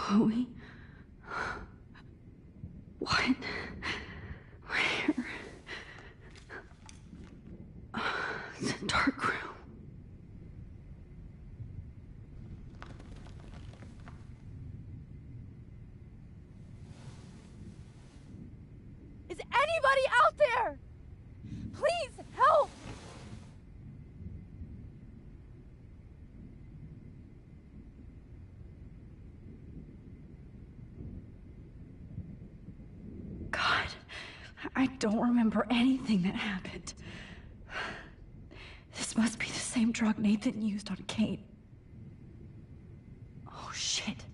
Chloe? What? Where? It's a dark room. Is anybody out there? Please help! God, I don't remember anything that happened. This must be the same drug Nathan used on Kate. Oh shit,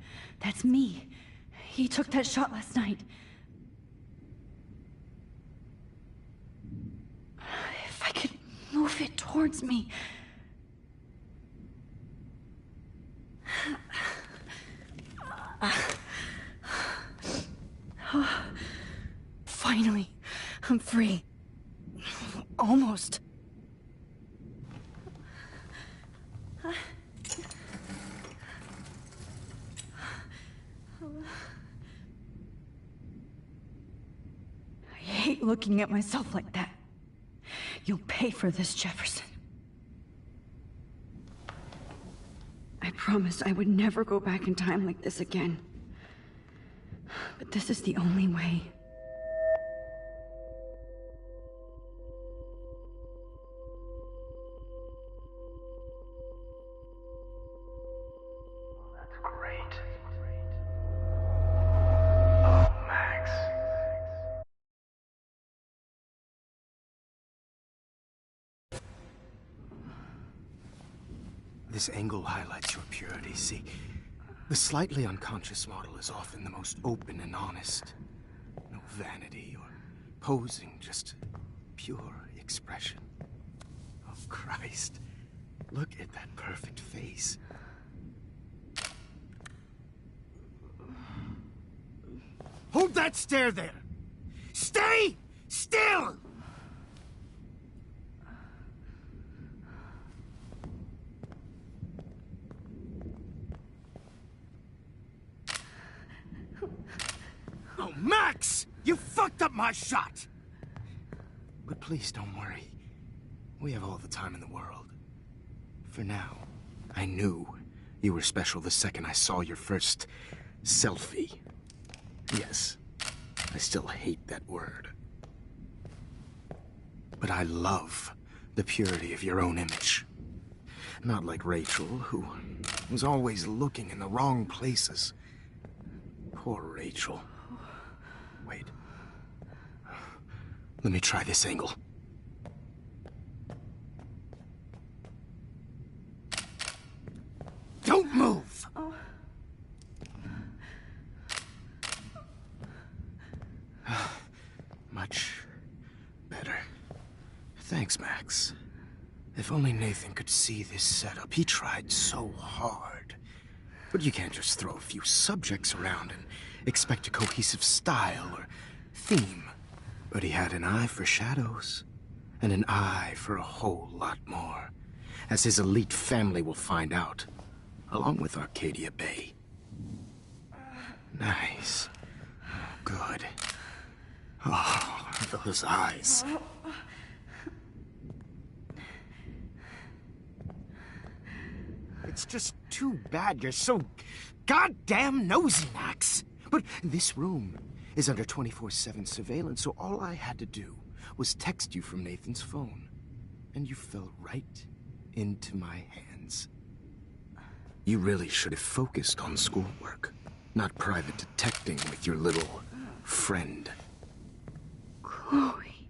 that's me. He took that shot last night. If I could move it towards me. Finally, I'm free. Almost. I hate looking at myself like that. You'll pay for this, Jefferson. I promised I would never go back in time like this again. But this is the only way. That's great. Oh, Max. This angle highlights your purity, see? The slightly unconscious model is often the most open and honest. No vanity or posing, just pure expression. Oh, Christ. Look at that perfect face. Hold that stare there! Stay still! Oh, Max! You fucked up my shot! But please don't worry. We have all the time in the world. For now, I knew you were special the second I saw your first selfie. Yes, I still hate that word. But I love the purity of your own image. Not like Rachel, who was always looking in the wrong places. Poor Rachel. Wait. Let me try this angle. Don't move! Oh. Much better. Thanks, Max. If only Nathan could see this setup. He tried so hard. But you can't just throw a few subjects around and expect a cohesive style or theme. But he had an eye for shadows, and an eye for a whole lot more, as his elite family will find out, along with Arcadia Bay. Nice. Good. Oh, those eyes. It's just too bad you're so goddamn nosy, Max. But this room is under 24/7 surveillance, so all I had to do was text you from Nathan's phone. And you fell right into my hands. You really should have focused on schoolwork, not private detecting with your little friend. Chloe.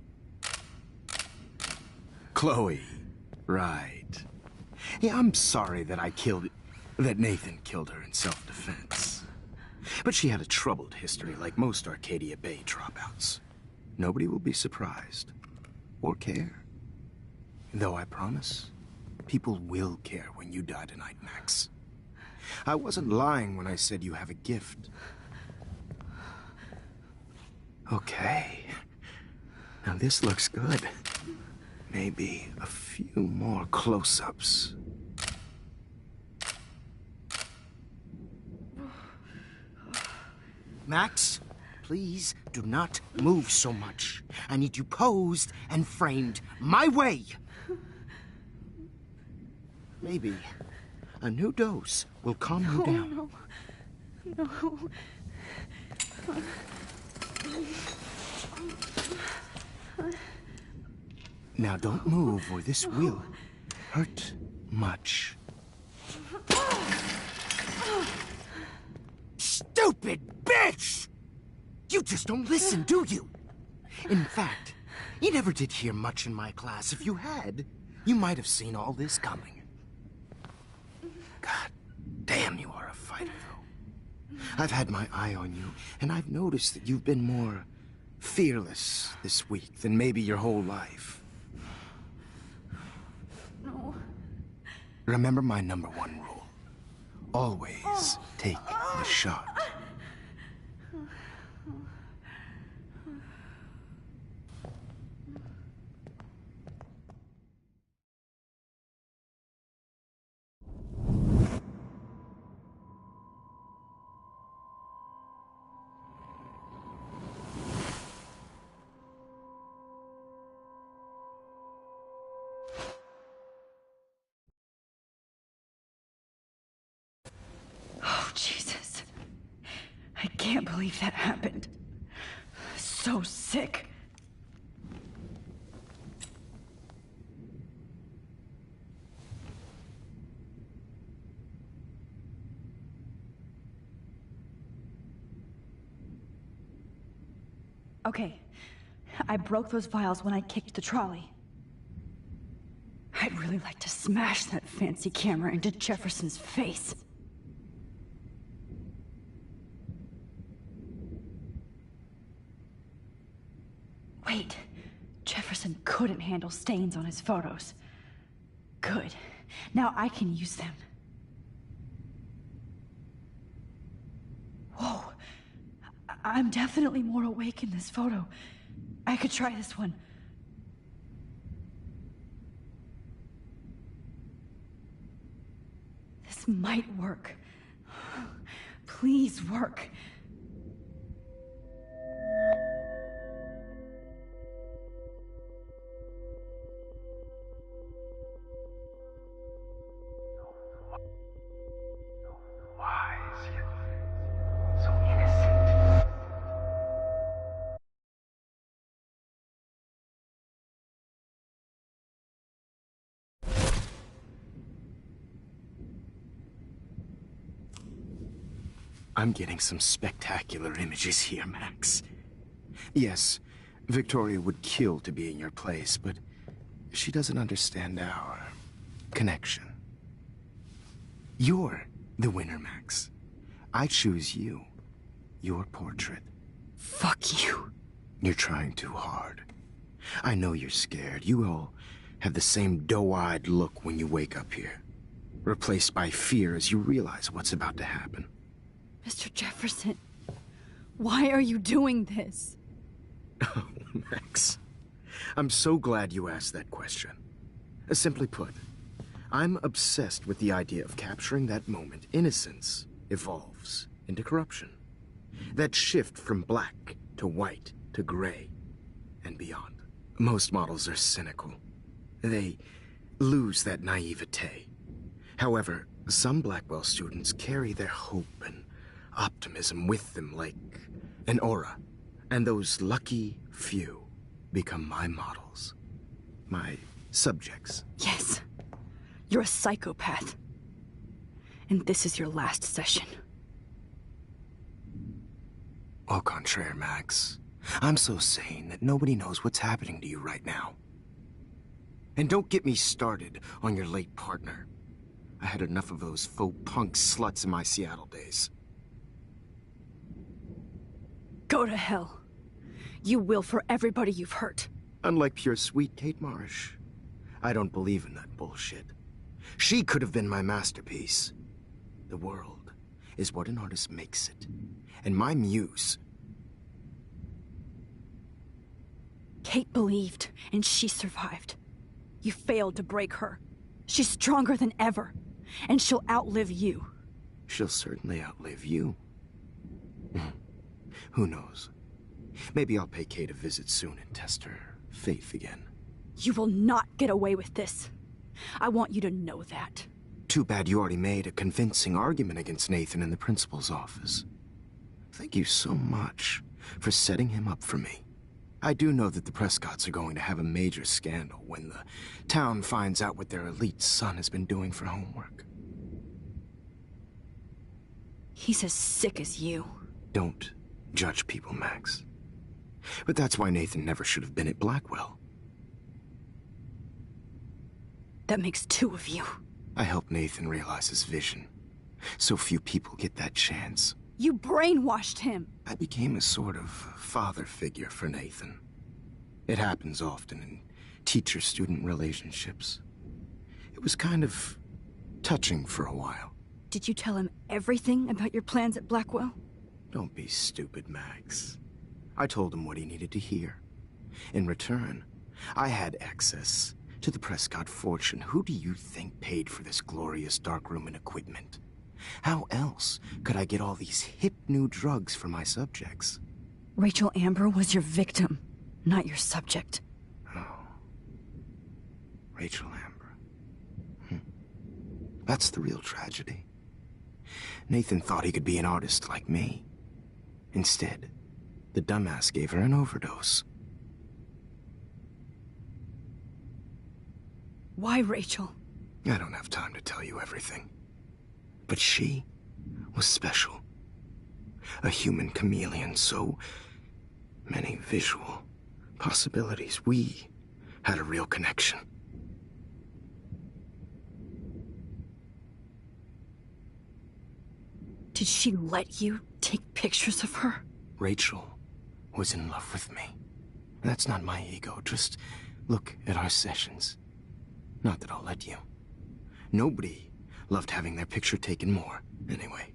Chloe, right. Yeah, I'm sorry that that Nathan killed her in self-defense. But she had a troubled history like most Arcadia Bay dropouts. Nobody will be surprised, or care. Though I promise, people will care when you die tonight, Max. I wasn't lying when I said you have a gift. Okay. Now this looks good. Maybe a few more close-ups. Max, please do not move so much. I need you posed and framed my way. Maybe a new dose will calm you down. No. Now don't move or this will hurt much. Stupid bitch! You just don't listen, do you? In fact, you never did hear much in my class. If you had, you might have seen all this coming. God damn, you are a fighter, though. I've had my eye on you, and I've noticed that you've been more fearless this week than maybe your whole life. No. Remember my number one rule. Always take the shot. Oh, Jesus. I can't believe that happened. So sick. Okay, I broke those vials when I kicked the trolley. I'd really like to smash that fancy camera into Jefferson's face. Wait, Jefferson couldn't handle stains on his photos. Good. Now I can use them. Whoa. I'm definitely more awake in this photo. I could try this one. This might work. Please work. Wise yet so innocent. I'm getting some spectacular images here, Max. Yes, Victoria would kill to be in your place, but she doesn't understand our connection. You're the winner, Max. I choose you. Your portrait. Fuck you. You're trying too hard. I know you're scared. You all have the same doe-eyed look when you wake up here, replaced by fear as you realize what's about to happen. Mr. Jefferson, why are you doing this? Oh, Max. I'm so glad you asked that question. Simply put, I'm obsessed with the idea of capturing that moment innocence evolves into corruption. That shift from black to white to gray and beyond. Most models are cynical. They lose that naivete. However, some Blackwell students carry their hope and optimism with them like an aura. And those lucky few become my models. My subjects. Yes. You're a psychopath. And this is your last session. Au contraire, Max. I'm so sane that nobody knows what's happening to you right now. And don't get me started on your late partner. I had enough of those faux punk sluts in my Seattle days. Go to hell. You will for everybody you've hurt. Unlike pure sweet Kate Marsh, I don't believe in that bullshit. She could have been my masterpiece. The world is what an artist makes it. And my muse... Kate believed, and she survived. You failed to break her. She's stronger than ever, and she'll outlive you. She'll certainly outlive you. Who knows? Maybe I'll pay Kate a visit soon and test her faith again. You will not get away with this. I want you to know that. Too bad you already made a convincing argument against Nathan in the principal's office. Thank you so much for setting him up for me. I do know that the Prescotts are going to have a major scandal when the town finds out what their elite son has been doing for homework. He's as sick as you. Don't judge people, Max. But that's why Nathan never should have been at Blackwell. That makes two of you. I helped Nathan realize his vision. So few people get that chance. You brainwashed him. I became a sort of father figure for Nathan. It happens often in teacher-student relationships. It was kind of touching for a while. Did you tell him everything about your plans at Blackwell? Don't be stupid, Max. I told him what he needed to hear. In return, I had access to the Prescott fortune. Who do you think paid for this glorious darkroom and equipment? How else could I get all these hip new drugs for my subjects? Rachel Amber was your victim, not your subject. Oh. Rachel Amber. That's the real tragedy. Nathan thought he could be an artist like me. Instead, the dumbass gave her an overdose. Why, Rachel? I don't have time to tell you everything. But she was special. A human chameleon, so many visual possibilities. We had a real connection. Did she let you take pictures of her? Rachel was in love with me. That's not my ego. Just look at our sessions. Not that I'll let you. Nobody loved having their picture taken more, anyway.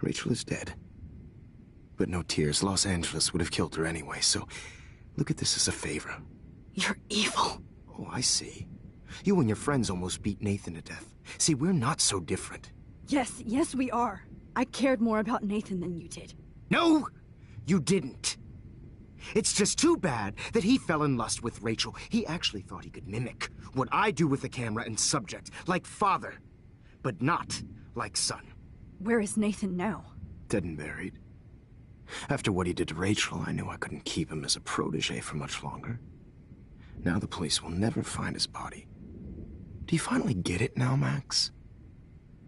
Rachel is dead. But no tears. Los Angeles would have killed her anyway, so look at this as a favor. You're evil. Oh, I see. You and your friends almost beat Nathan to death. See, we're not so different. Yes, we are. I cared more about Nathan than you did. No, you didn't. It's just too bad that he fell in lust with Rachel. He actually thought he could mimic what I do with the camera and subject, like father, but not like son. Where is Nathan now? Dead and buried. After what he did to Rachel, I knew I couldn't keep him as a protege for much longer. Now the police will never find his body. Do you finally get it now, Max?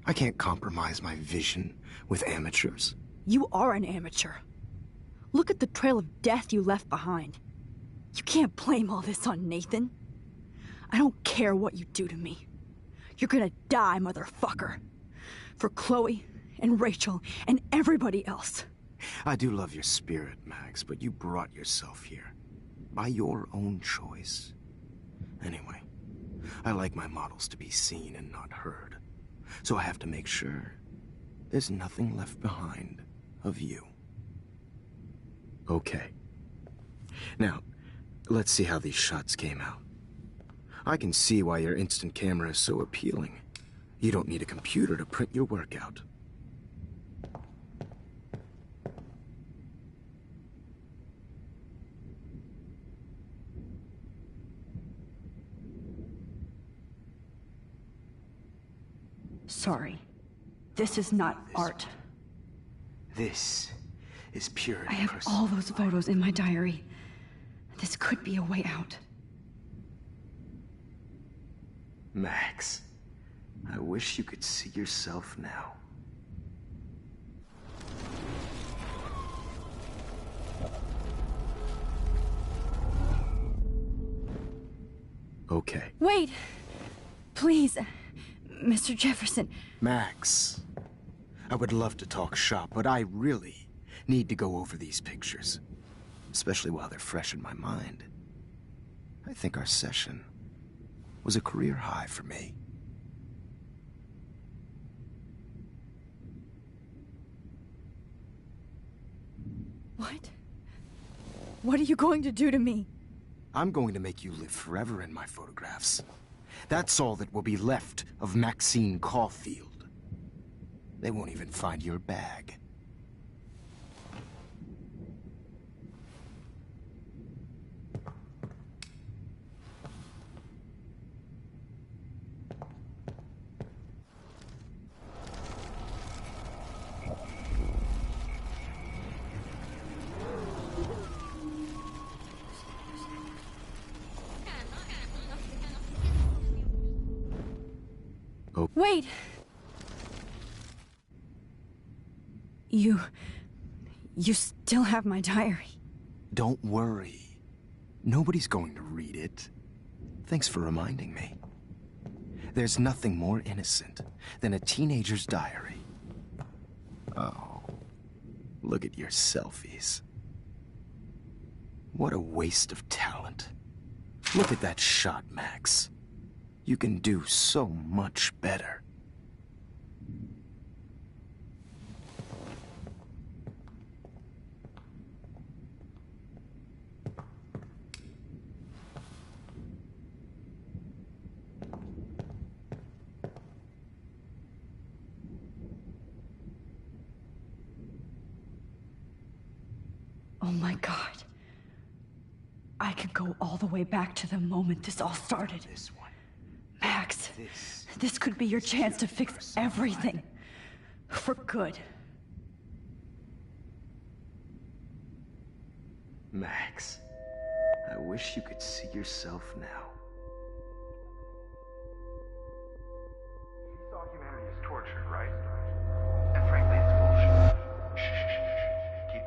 I can't compromise my vision with amateurs. You are an amateur. Look at the trail of death you left behind. You can't blame all this on Nathan. I don't care what you do to me. You're gonna die, motherfucker. For Chloe and Rachel and everybody else. I do love your spirit, Max, but you brought yourself here. By your own choice. Anyway, I like my models to be seen and not heard. So I have to make sure there's nothing left behind of you. Okay. Now, let's see how these shots came out. I can see why your instant camera is so appealing. You don't need a computer to print your work out. Sorry. This is not art. This is purity. I have all those photos in my diary. This could be a way out. Max, I wish you could see yourself now. Okay. Wait! Please, Mr. Jefferson. Max, I would love to talk shop, but I really need to go over these pictures. Especially while they're fresh in my mind. I think our session was a career high for me. What? What are you going to do to me? I'm going to make you live forever in my photographs. That's all that will be left of Maxine Caulfield. They won't even find your bag. Wait! You still have my diary. Don't worry. Nobody's going to read it. Thanks for reminding me. There's nothing more innocent than a teenager's diary. Oh, look at your selfies. What a waste of talent. Look at that shot, Max. You can do so much better. Oh my God. I could go all the way back to the moment this all started. This one. Max, this could be your chance to fix everything. For good. Max, I wish you could see yourself now. You saw humanity is tortured, right? And frankly, it's bullshit. Shh, shh, shh, shh. Keep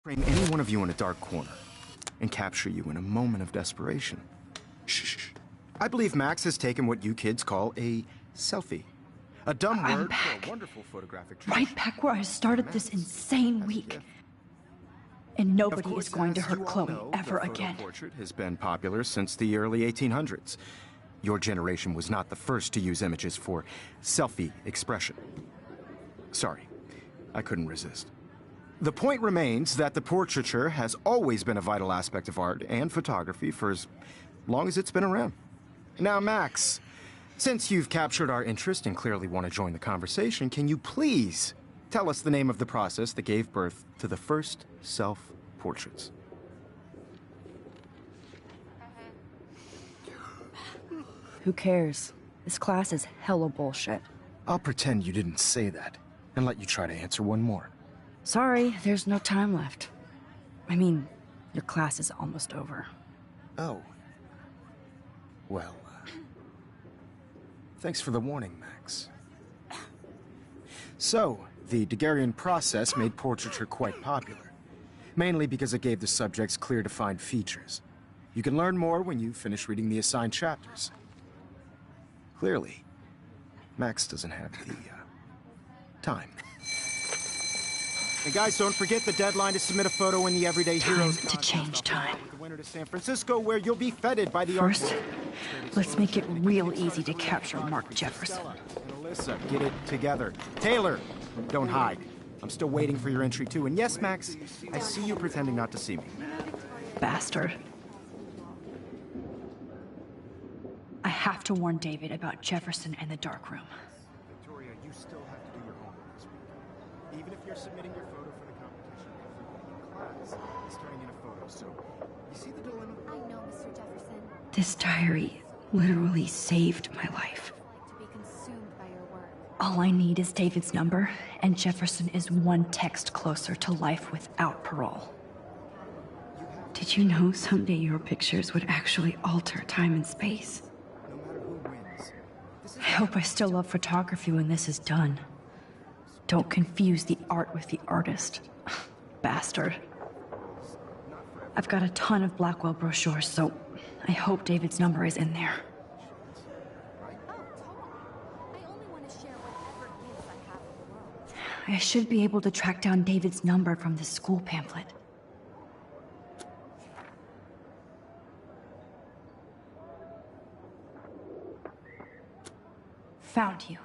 Frame any one of you in a dark corner and capture you in a moment of desperation. Shh, shh, shh. I believe Max has taken what you kids call a selfie. A dumb I'm word back. for a wonderful photographic Right back where I started this insane week. And nobody is going to hurt Chloe ever again. The portrait has been popular since the early 1800s. Your generation was not the first to use images for selfie expression. Sorry, I couldn't resist. The point remains that the portraiture has always been a vital aspect of art and photography for as long as it's been around. Now, Max, since you've captured our interest and clearly want to join the conversation, can you please tell us the name of the process that gave birth to the first self-portraits? Who cares? This class is hella bullshit. I'll pretend you didn't say that and let you try to answer one more. Sorry, there's no time left. I mean, your class is almost over. Oh. Well, thanks for the warning, Max. So, the Daguerrean process made portraiture quite popular, mainly because it gave the subjects clear defined features. You can learn more when you finish reading the assigned chapters. Clearly, Max doesn't have the, time. And guys, don't forget the deadline to submit a photo in the Everyday Heroes Time to change time. with the winner to San Francisco, where you'll be feted by the First, art. let's make it real easy to capture Mark Jefferson. And Alyssa, get it together. Taylor, don't hide. I'm still waiting for your entry too. And yes, Max, I see you pretending not to see me. Bastard. I have to warn David about Jefferson and the dark room. Victoria, you still have to do your homework this week. Even if you're submitting your photo for the competition, everybody in class is turning in a photo. So, you see the dilemma? I know, Mr. Jefferson. This diary literally saved my life. To be consumed by your work. All I need is David's number, and Jefferson is one text closer to life without parole. Did you know someday your pictures would actually alter time and space? No matter who wins, this is I hope I still love photography when this is done. Don't confuse the art with the artist. Bastard. I've got a ton of Blackwell brochures, so I hope David's number is in there. Oh, totally. I only want to share whatever gifts I have with the world. I should be able to track down David's number from the school pamphlet. Found you.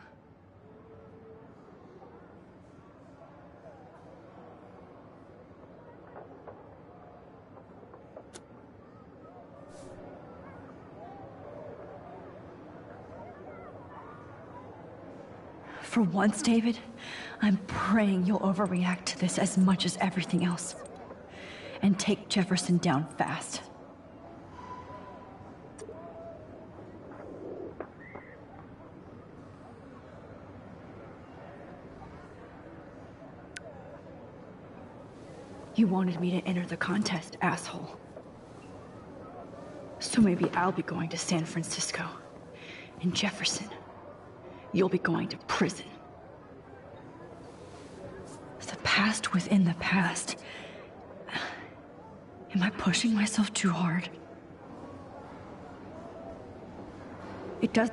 For once, David, I'm praying you'll overreact to this as much as everything else. And take Jefferson down fast. You wanted me to enter the contest, asshole. So maybe I'll be going to San Francisco. And Jefferson, you'll be going to prison. The past within the past. Am I pushing myself too hard? It does...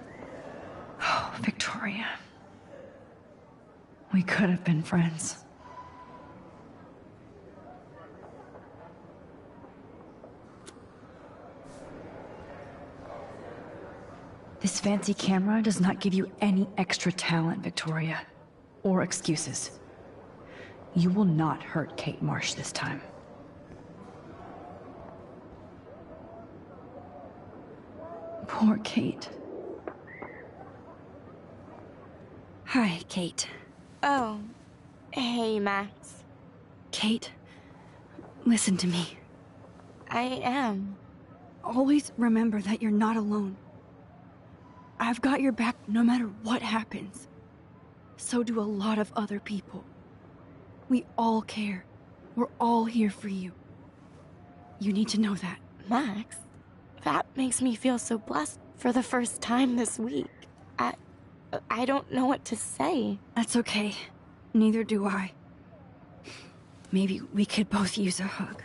Oh, Victoria. We could have been friends. This fancy camera does not give you any extra talent, Victoria. Or excuses. You will not hurt Kate Marsh this time. Poor Kate. Hi, Kate. Oh, hey, Max. Kate, listen to me. I am. Always remember that you're not alone. I've got your back no matter what happens. So do a lot of other people. We all care. We're all here for you. You need to know that. Max, that makes me feel so blessed for the first time this week. I don't know what to say. That's okay. Neither do I. Maybe we could both use a hug.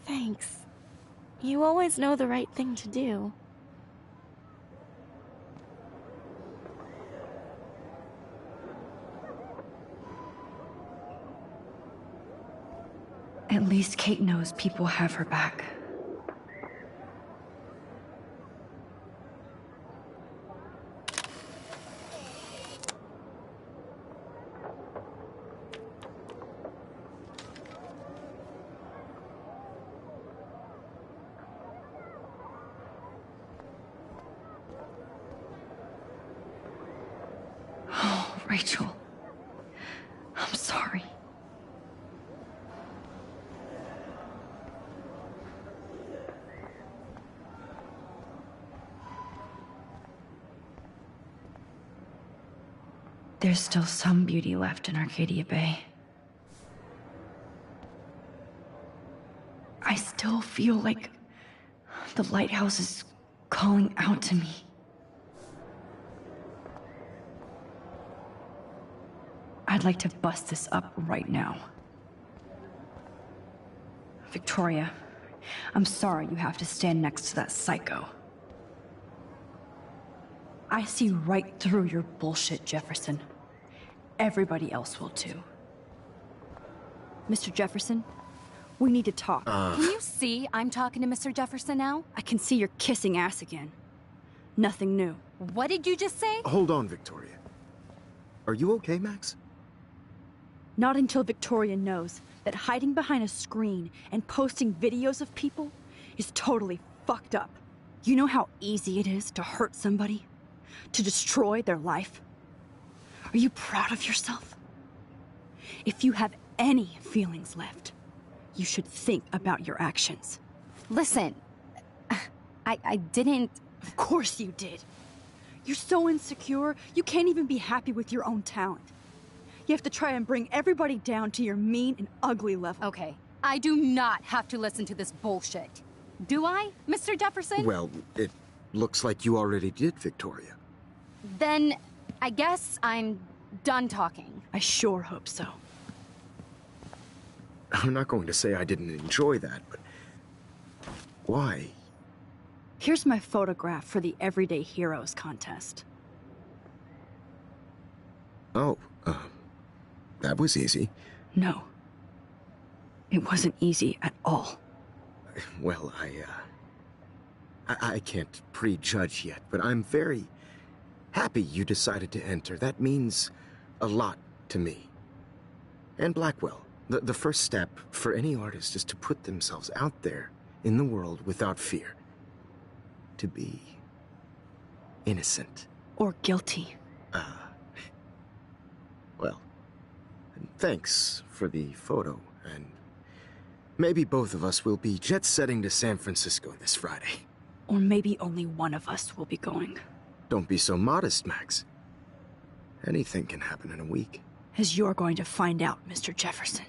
Thanks. You always know the right thing to do. At least Kate knows people have her back. Oh, Rachel. I'm sorry. There's still some beauty left in Arcadia Bay. I still feel like the lighthouse is calling out to me. I'd like to bust this up right now. Victoria, I'm sorry you have to stand next to that psycho. I see right through your bullshit, Jefferson. Everybody else will too. Mr. Jefferson, we need to talk. Can you see I'm talking to Mr. Jefferson now? I can see you're kissing ass again. Nothing new. What did you just say? Hold on, Victoria. Are you okay, Max? Not until Victoria knows that hiding behind a screen and posting videos of people is totally fucked up. You know how easy it is to hurt somebody? To destroy their life? Are you proud of yourself? If you have any feelings left, you should think about your actions. Listen, I didn't... Of course you did. You're so insecure, you can't even be happy with your own talent. You have to try and bring everybody down to your mean and ugly level. Okay, I do not have to listen to this bullshit. Do I, Mr. Jefferson? Well, it looks like you already did, Victoria. Then, I guess I'm done talking. I sure hope so. I'm not going to say I didn't enjoy that, but... why? Here's my photograph for the Everyday Heroes contest. Oh, that was easy. No. It wasn't easy at all. Well, I can't prejudge yet, but I'm very happy you decided to enter. That means a lot to me. And Blackwell. The first step for any artist is to put themselves out there in the world without fear. To be innocent. Or guilty. Well, thanks for the photo, and maybe both of us will be jet-setting to San Francisco this Friday. Or maybe only one of us will be going. Don't be so modest, Max. Anything can happen in a week. As you're going to find out, Mr. Jefferson.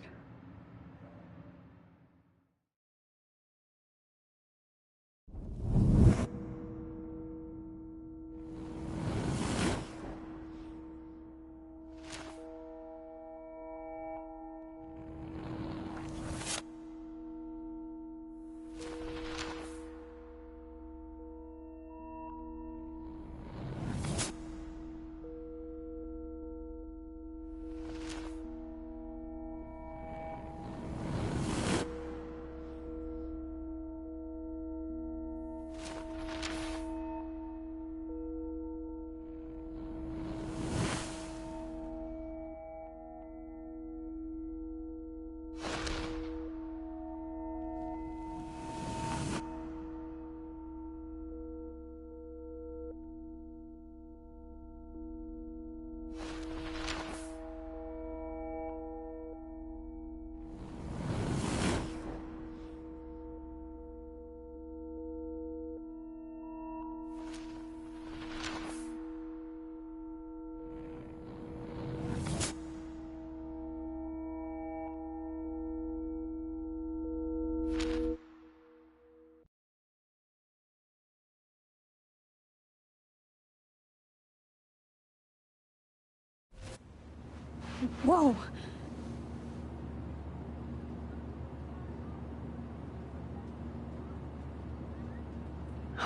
Whoa!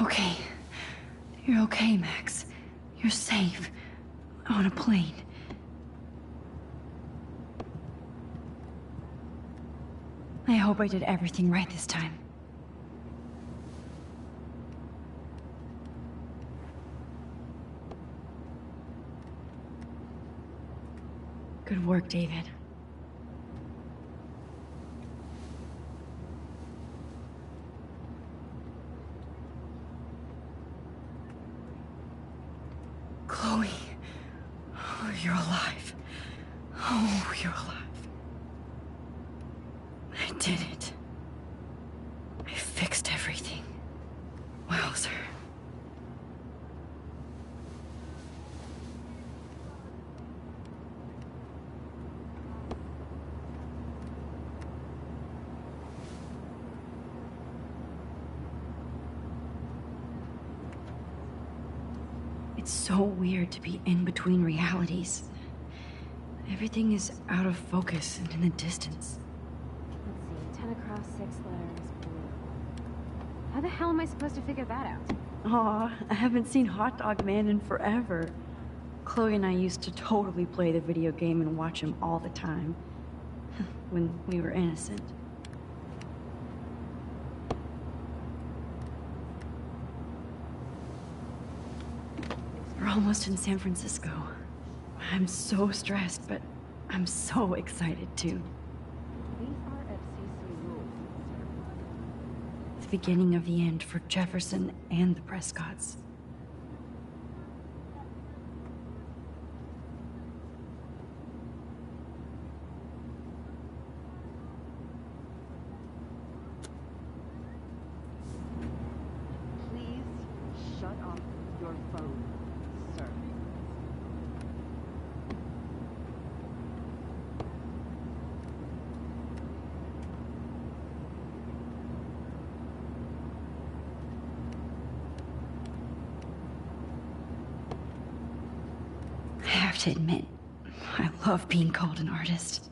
Okay. You're okay, Max. You're safe. On a plane. I hope I did everything right this time. Good work, David. Chloe. Oh, you're alive. Oh, you're alive. I did it. I fixed everything. Wowzer. It's so weird to be in between realities. Everything is out of focus and in the distance. Let's see, 10 across, 6 letters, blue. How the hell am I supposed to figure that out? Aw, I haven't seen Hot Dog Man in forever. Chloe and I used to totally play the video game and watch him all the time. When we were innocent. We're almost in San Francisco. I'm so stressed, but I'm so excited too. These are FCC rules, sir. The beginning of the end for Jefferson and the Prescotts. Please shut off your phone, sir. I have to admit, I love being called an artist.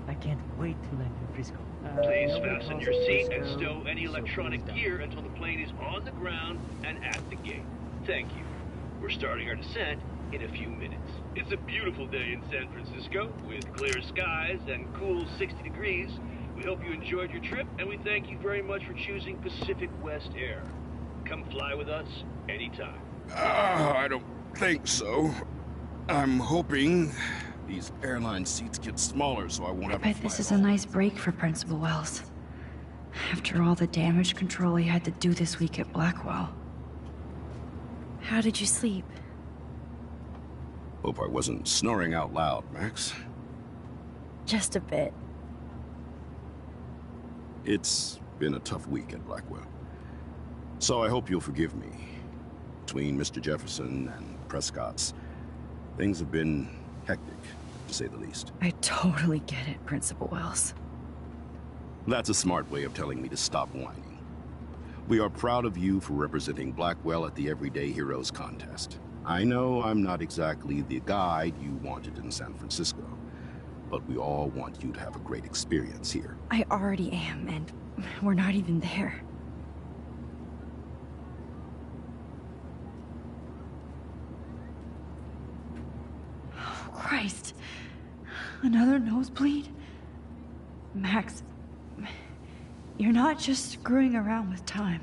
I can't wait to land in Frisco. Please fasten your seat and stow any electronic gear until the plane is on the ground and at the gate. Thank you. We're starting our descent in a few minutes. It's a beautiful day in San Francisco with clear skies and cool 60 degrees. We hope you enjoyed your trip, and we thank you very much for choosing Pacific West Air. Come fly with us anytime. I don't think so. I'm hoping these airline seats get smaller so I won't I have bet to this fly is a home. nice break for Principal Wells. After all the damage control he had to do this week at Blackwell. How did you sleep? Hope I wasn't snoring out loud, Max. Just a bit. It's been a tough week at Blackwell. So I hope you'll forgive me. Between Mr. Jefferson and Prescott's, things have been hectic, to say the least. I totally get it, Principal Wells. That's a smart way of telling me to stop whining. We are proud of you for representing Blackwell at the Everyday Heroes contest. I know I'm not exactly the guide you wanted in San Francisco, but we all want you to have a great experience here. I already am, and we're not even there. Oh, Christ. Another nosebleed? Max, you're not just screwing around with time.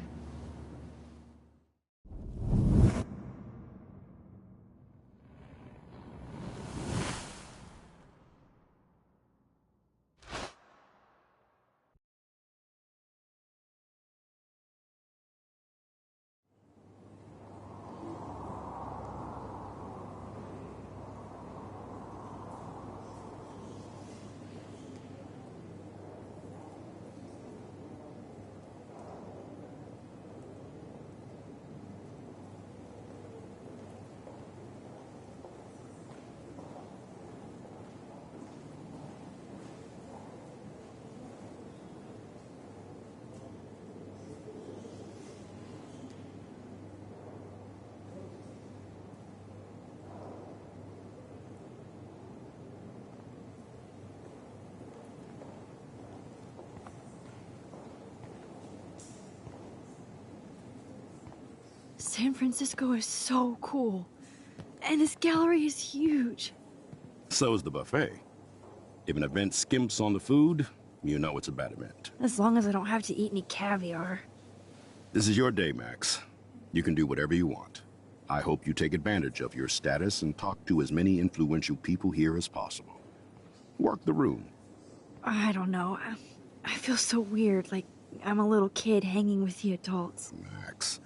San Francisco is so cool. And this gallery is huge. So is the buffet. If an event skimps on the food, you know it's a bad event. As long as I don't have to eat any caviar. This is your day, Max. You can do whatever you want. I hope you take advantage of your status and talk to as many influential people here as possible. Work the room. I don't know. I feel so weird, like I'm a little kid hanging with the adults. Max,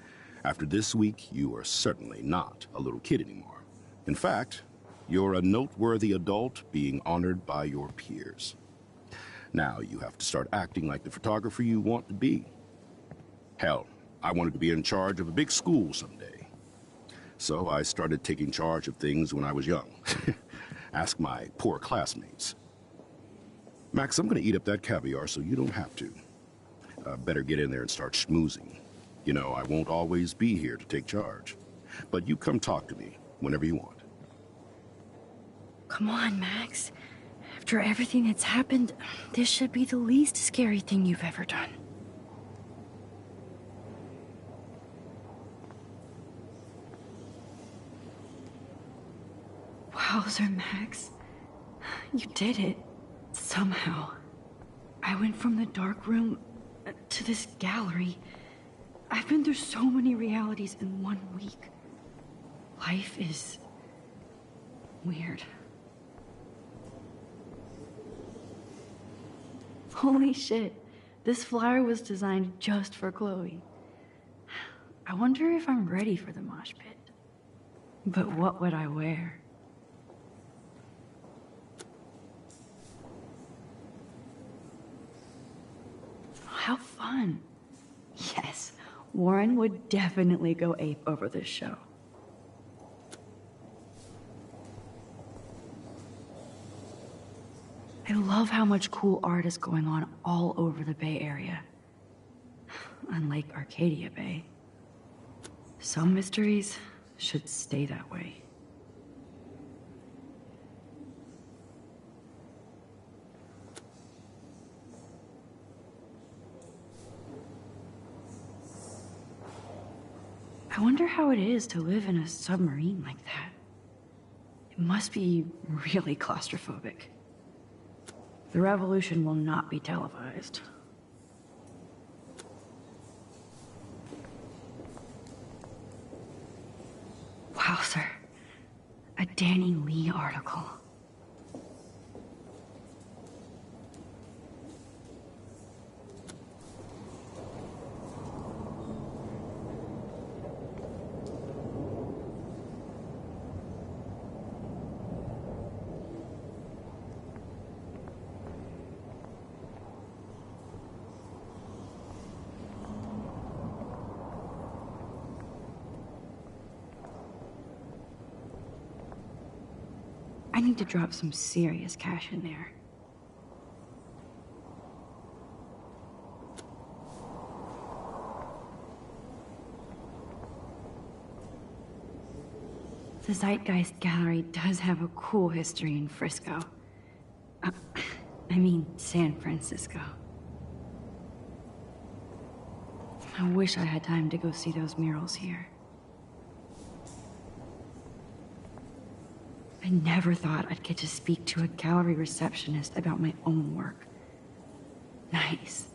after this week, you are certainly not a little kid anymore. In fact, you're a noteworthy adult being honored by your peers. Now you have to start acting like the photographer you want to be. Hell, I wanted to be in charge of a big school someday. So I started taking charge of things when I was young. Ask my poor classmates. Max, I'm gonna eat up that caviar so you don't have to. Better get in there and start schmoozing. You know, I won't always be here to take charge. But you come talk to me whenever you want. Come on, Max. After everything that's happened, this should be the least scary thing you've ever done. Wowzer, Max. You did it. Somehow. I went from the dark room to this gallery. I've been through so many realities in 1 week. Life is weird. Holy shit. This flyer was designed just for Chloe. I wonder if I'm ready for the mosh pit. But what would I wear? How fun. Yes, Warren would definitely go ape over this show. I love how much cool art is going on all over the Bay Area. Unlike Arcadia Bay. Some mysteries should stay that way. I wonder how it is to live in a submarine like that. It must be really claustrophobic. The revolution will not be televised. Wow, sir. A Danny Lee article. I need to drop some serious cash in there. The Zeitgeist Gallery does have a cool history in Frisco. I mean, San Francisco. I wish I had time to go see those murals here. I never thought I'd get to speak to a gallery receptionist about my own work. Nice.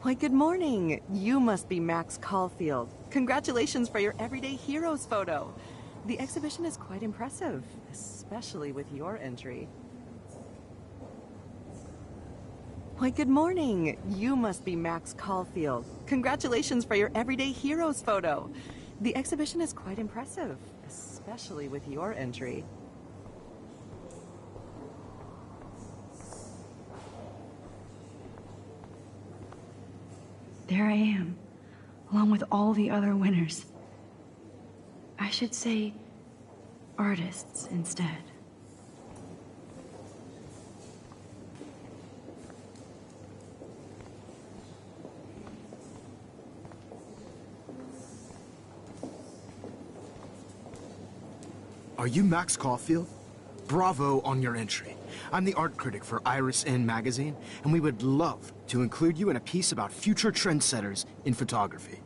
Why, good morning. You must be Max Caulfield. Congratulations for your Everyday Heroes photo. The exhibition is quite impressive, especially with your entry. Why, good morning. You must be Max Caulfield. Congratulations for your Everyday Heroes photo. The exhibition is quite impressive, especially with your entry. There I am, along with all the other winners. I should say artists instead. Are you Max Caulfield? Bravo on your entry. I'm the art critic for Iris Inn magazine, and we would love to include you in a piece about future trendsetters in photography.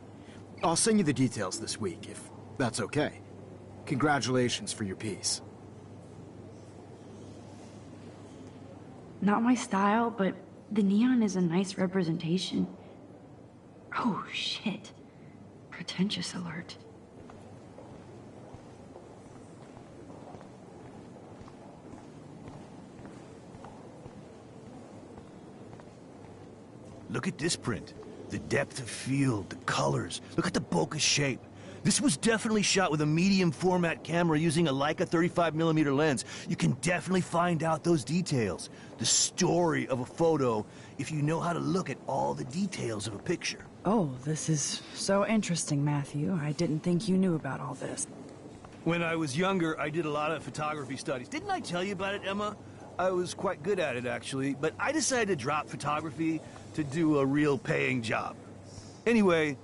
I'll send you the details this week, if that's okay. Congratulations for your piece. Not my style, but the neon is a nice representation. Oh, shit. Pretentious alert. Look at this print. The depth of field, the colors. Look at the bokeh shape. This was definitely shot with a medium format camera using a Leica 35mm lens. You can definitely find out those details. The story of a photo if you know how to look at all the details of a picture. Oh, this is so interesting, Matthew. I didn't think you knew about all this. When I was younger, I did a lot of photography studies. Didn't I tell you about it, Emma? I was quite good at it, actually, but I decided to drop photography to do a real paying job. Anyway,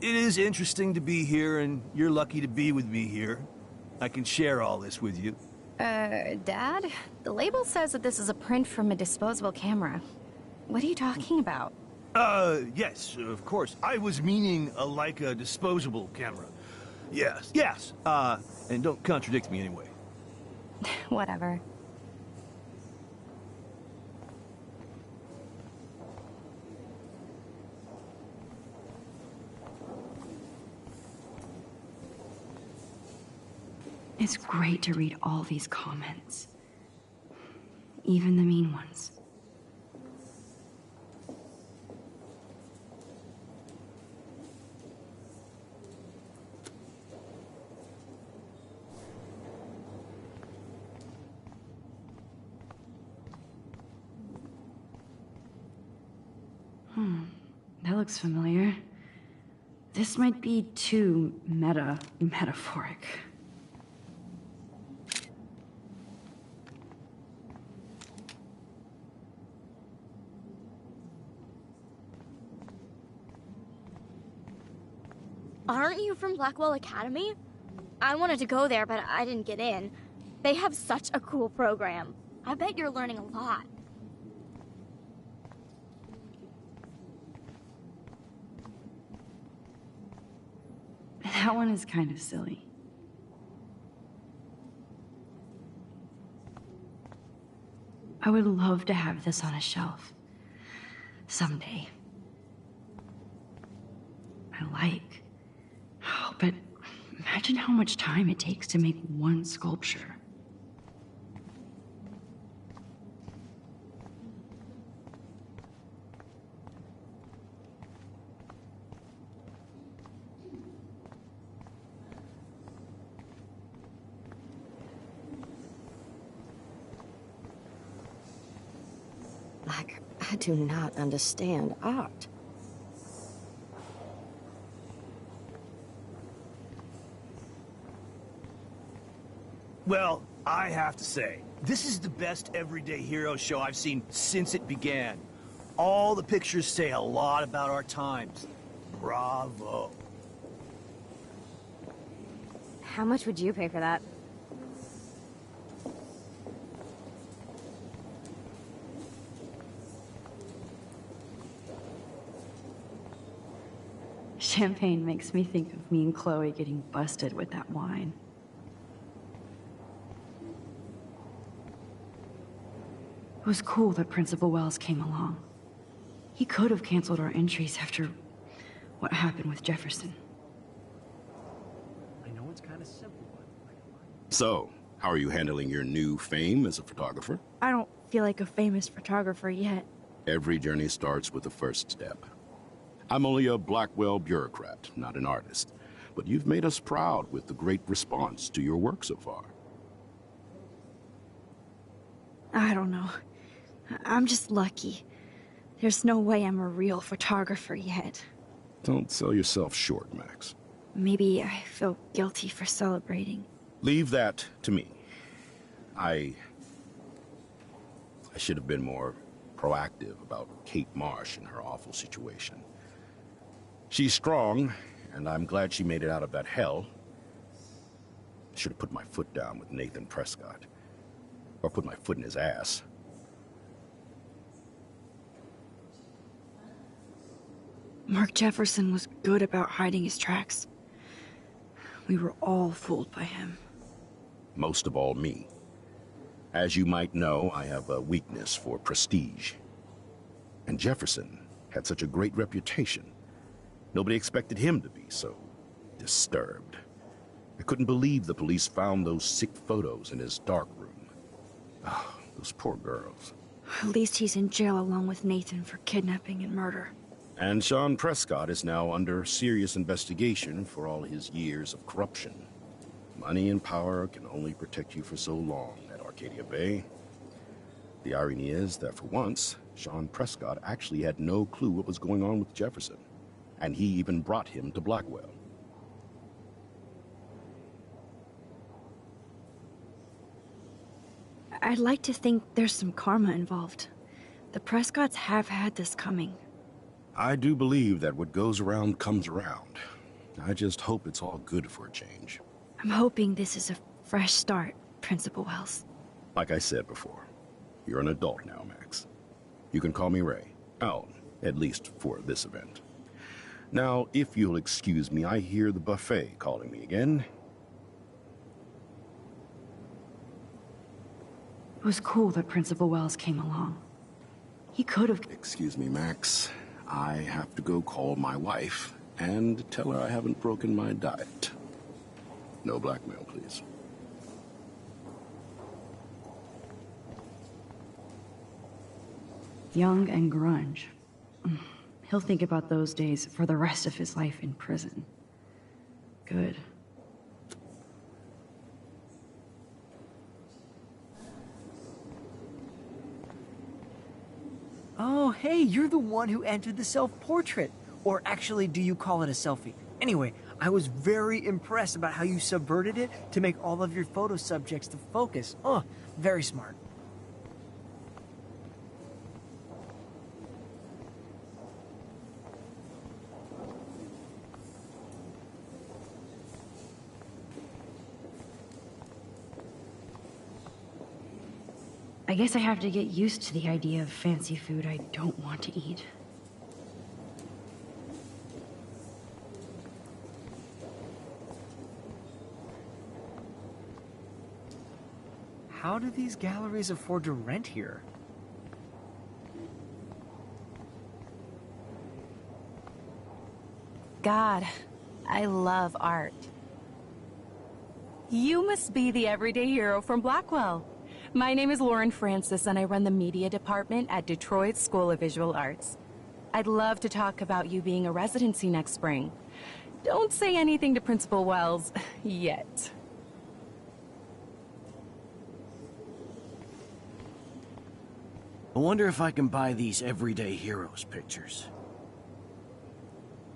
it is interesting to be here, and you're lucky to be with me here. I can share all this with you. Dad? The label says that this is a print from a disposable camera. What are you talking about? Yes, of course. I was meaning a Leica disposable camera. Yes, and don't contradict me anyway. Whatever. It's great to read all these comments. Even the mean ones. That looks familiar. This might be too metaphoric. Aren't you from Blackwell Academy? I wanted to go there, but I didn't get in. They have such a cool program. I bet you're learning a lot. That one is kind of silly. I would love to have this on a shelf. Someday. I like. Oh, but imagine how much time it takes to make one sculpture. I do not understand art. Well, I have to say, this is the best Everyday Hero show I've seen since it began. All the pictures say a lot about our times. Bravo. How much would you pay for that? Champagne makes me think of me and Chloe getting busted with that wine. It was cool that Principal Wells came along. He could have canceled our entries after what happened with Jefferson. I know it's kind of simple, but... So, how are you handling your new fame as a photographer? I don't feel like a famous photographer yet. Every journey starts with the first step. I'm only a Blackwell bureaucrat, not an artist. But you've made us proud with the great response to your work so far. I don't know. I'm just lucky. There's no way I'm a real photographer yet. Don't sell yourself short, Max. Maybe I feel guilty for celebrating. Leave that to me. I should have been more proactive about Kate Marsh and her awful situation. She's strong, and I'm glad she made it out of that hell. I should have put my foot down with Nathan Prescott. Or put my foot in his ass. Mark Jefferson was good about hiding his tracks. We were all fooled by him. Most of all, me. As you might know, I have a weakness for prestige. And Jefferson had such a great reputation. Nobody expected him to be so disturbed. I couldn't believe the police found those sick photos in his dark room. Oh, those poor girls. At least he's in jail along with Nathan for kidnapping and murder. And Sean Prescott is now under serious investigation for all his years of corruption. Money and power can only protect you for so long at Arcadia Bay. The irony is that for once, Sean Prescott actually had no clue what was going on with Jefferson, and he even brought him to Blackwell. I'd like to think there's some karma involved. The Prescotts have had this coming. I do believe that what goes around comes around. I just hope it's all good for a change. I'm hoping this is a fresh start, Principal Wells. Like I said before, you're an adult now, Max. You can call me Ray. Oh, at least for this event. Now, if you'll excuse me, I hear the buffet calling me again. It was cool that Principal Wells came along. He could have... Excuse me, Max. I have to go call my wife and tell her I haven't broken my diet. No blackmail, please. Young and grunge. He'll think about those days for the rest of his life in prison. Good. Oh, hey, you're the one who entered the self-portrait. Or actually, do you call it a selfie? Anyway, I was very impressed about how you subverted it to make all of your photo subjects to focus. Oh, very smart. I guess I have to get used to the idea of fancy food I don't want to eat. How do these galleries afford to rent here? God, I love art. You must be the everyday hero from Blackwell. My name is Lauren Francis, and I run the media department at Detroit School of Visual Arts. I'd love to talk about you being a residency next spring. Don't say anything to Principal Wells yet. I wonder if I can buy these everyday heroes pictures.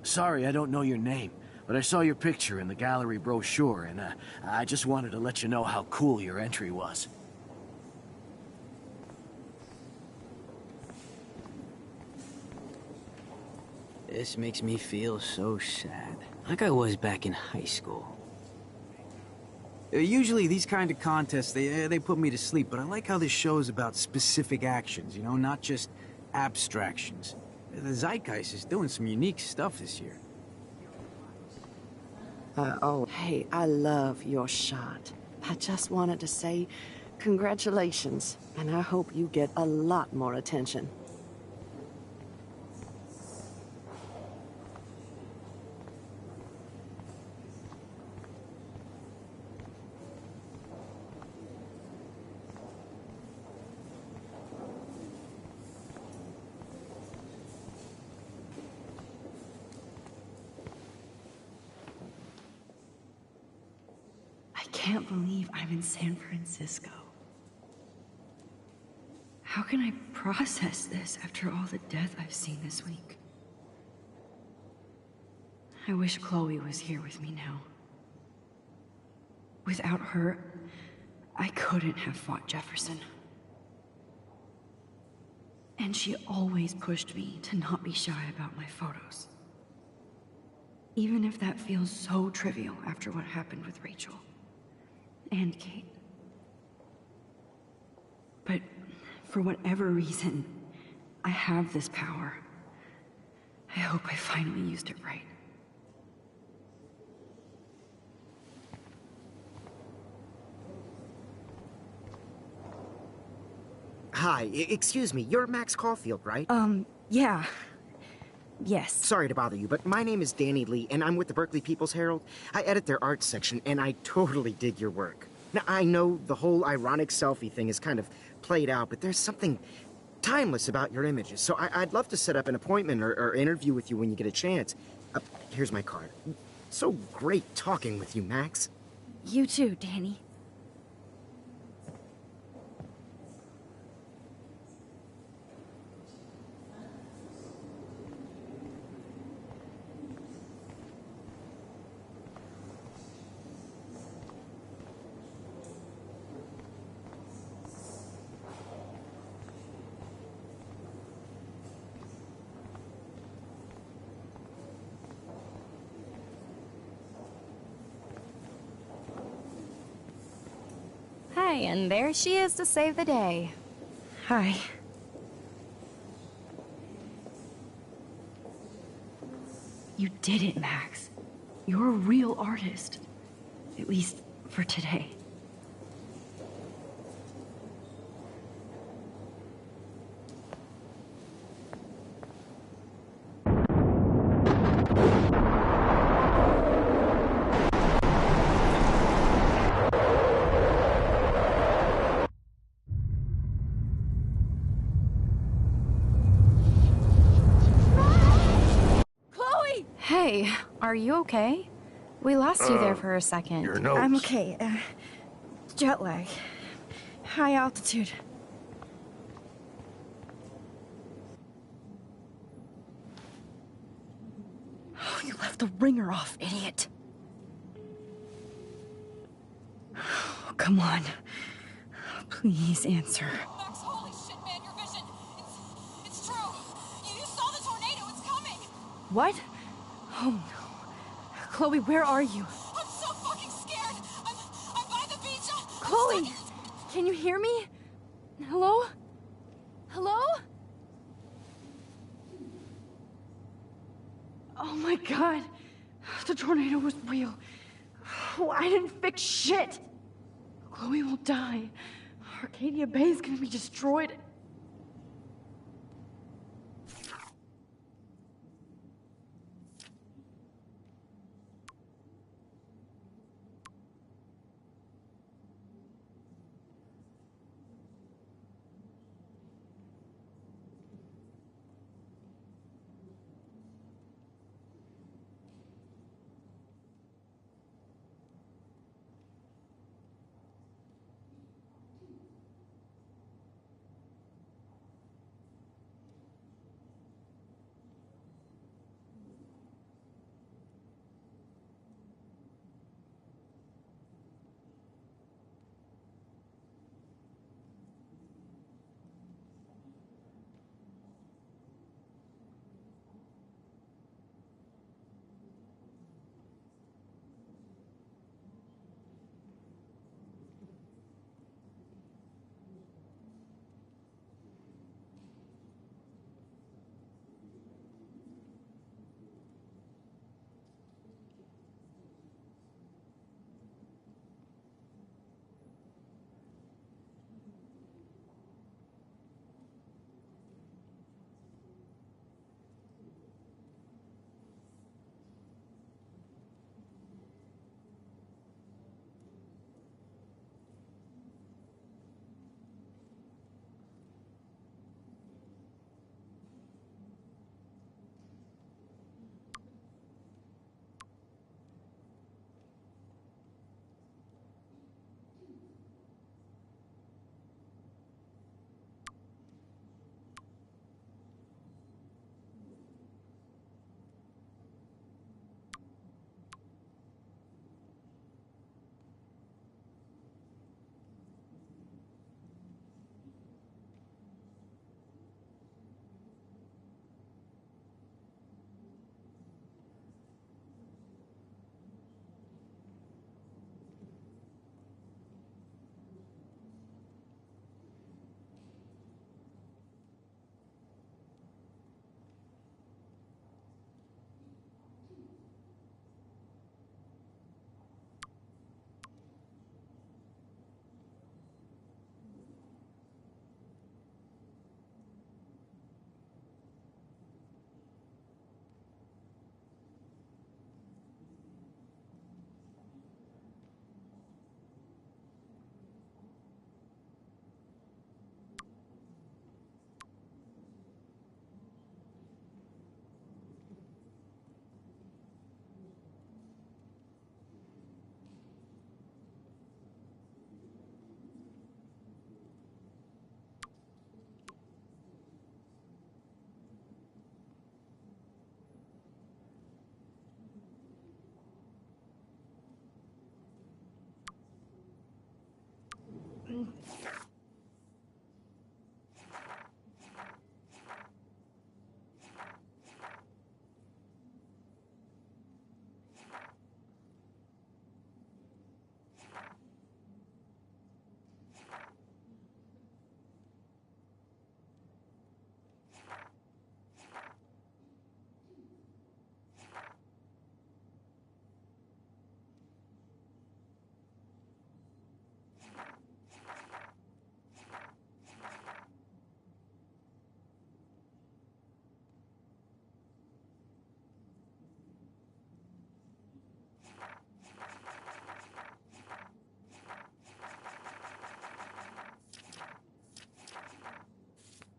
Sorry, I don't know your name, but I saw your picture in the gallery brochure, and I just wanted to let you know how cool your entry was. This makes me feel so sad, like I was back in high school. Usually these kind of contests, they put me to sleep, but I like how this show's about specific actions, you know, not just abstractions. The Zeitgeist is doing some unique stuff this year. Hey, I love your shot. I just wanted to say congratulations, and I hope you get a lot more attention. I can't believe I'm in San Francisco. How can I process this after all the death I've seen this week? I wish Chloe was here with me now. Without her, I couldn't have fought Jefferson. And she always pushed me to not be shy about my photos. Even if that feels so trivial after what happened with Rachel. And Kate. But for whatever reason, I have this power. I hope I finally used it right. Hi, excuse me, you're Max Caulfield, right? Yeah. Yes. Sorry to bother you, but my name is Danny Lee, and I'm with the Berkeley People's Herald. I edit their arts section, and I totally dig your work. Now, I know the whole ironic selfie thing is kind of played out, but there's something timeless about your images, so I'd love to set up an appointment or interview with you when you get a chance. Here's my card. So great talking with you, Max. You too, Danny. Hi, and there she is to save the day. Hi. You did it, Max. You're a real artist. At least for today. Hey, are you okay? We lost you there for a second. Your nose. I'm okay. Jet lag. High altitude. Oh, you left the ringer off, idiot. Oh, come on. Please answer. Max, holy shit, man, your vision. It's true. You saw the tornado. It's coming. What? Oh no. Chloe, where are you? I'm so fucking scared. I'm by the beach. Chloe! Can you hear me? Hello? Hello? Oh my god. The tornado was real. Oh, I didn't fix shit. Chloe will die. Arcadia Bay is gonna be destroyed.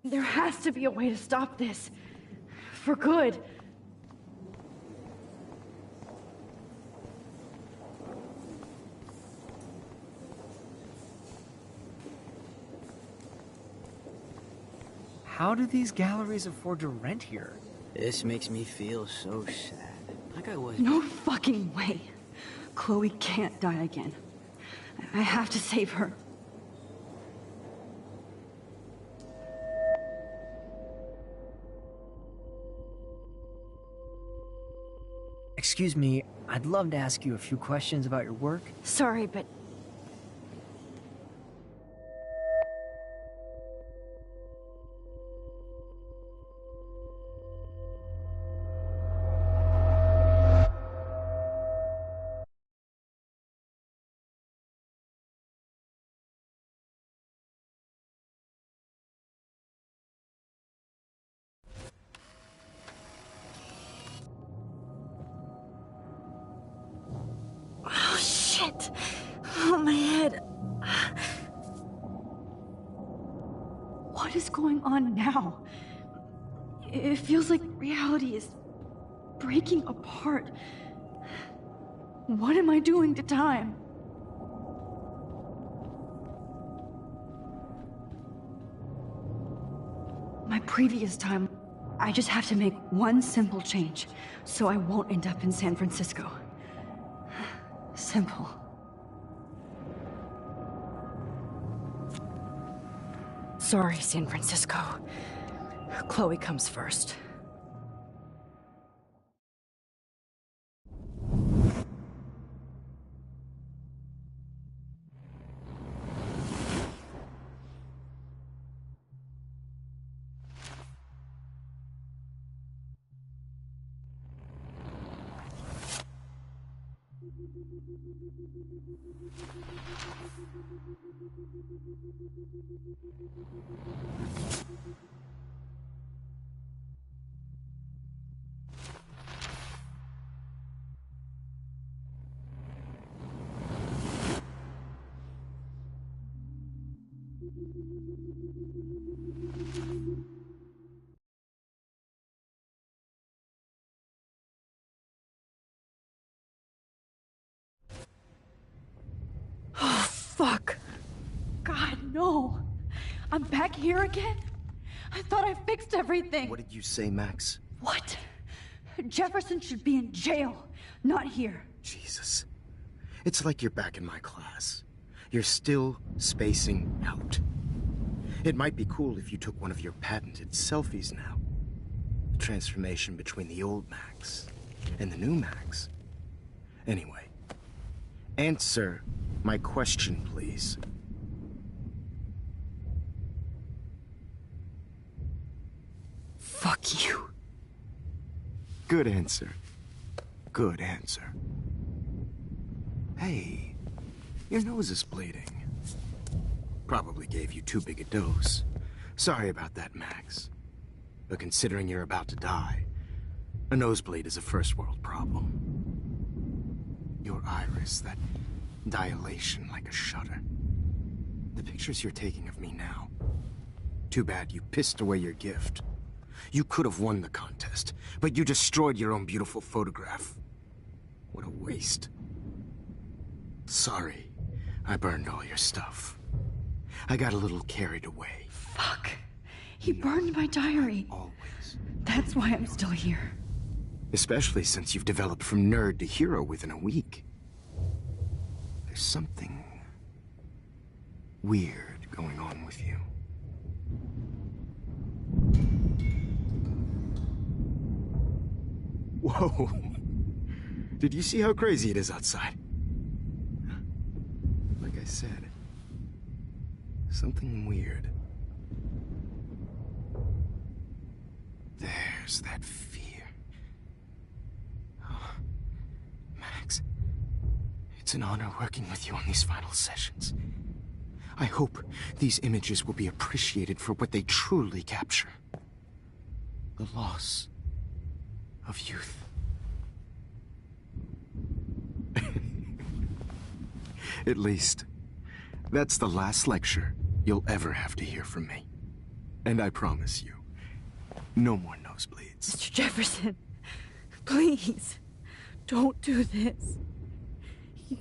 There has to be a way to stop this. For good. How do these galleries afford to rent here? This makes me feel so sad. Like I was... No fucking way. Chloe can't die again. I have to save her. Excuse me, I'd love to ask you a few questions about your work. Sorry, but... Oh, shit. Oh, my head. What is going on now? It feels like reality is breaking apart. What am I doing to time? My previous time, I just have to make one simple change, so I won't end up in San Francisco. Simple. Sorry, San Francisco. Chloe comes first. Oh, fuck. God, no. I'm back here again? I thought I fixed everything. What did you say, Max? What? Jefferson should be in jail, not here. Jesus. It's like you're back in my class. You're still spacing out. It might be cool if you took one of your patented selfies now. The transformation between the old Max and the new Max. Anyway, answer my question, please. Fuck you. Good answer. Good answer. Hey, your nose is bleeding. Probably gave you too big a dose. Sorry about that, Max. But considering you're about to die, a nosebleed is a first world problem. Your iris, that dilation like a shutter. The pictures you're taking of me now. Too bad you pissed away your gift. You could have won the contest, but you destroyed your own beautiful photograph. What a waste. Sorry, I burned all your stuff. I got a little carried away. Fuck. He burned my diary. Always. That's why I'm still here. Especially since you've developed from nerd to hero within a week. There's something weird going on with you. Whoa! Did you see how crazy it is outside? Like I said, something weird. There's that fear. Oh, Max, it's an honor working with you on these final sessions. I hope these images will be appreciated for what they truly capture. The loss of youth. At least, that's the last lecture you'll ever have to hear from me. And I promise you, no more nosebleeds. Mr. Jefferson, please, don't do this.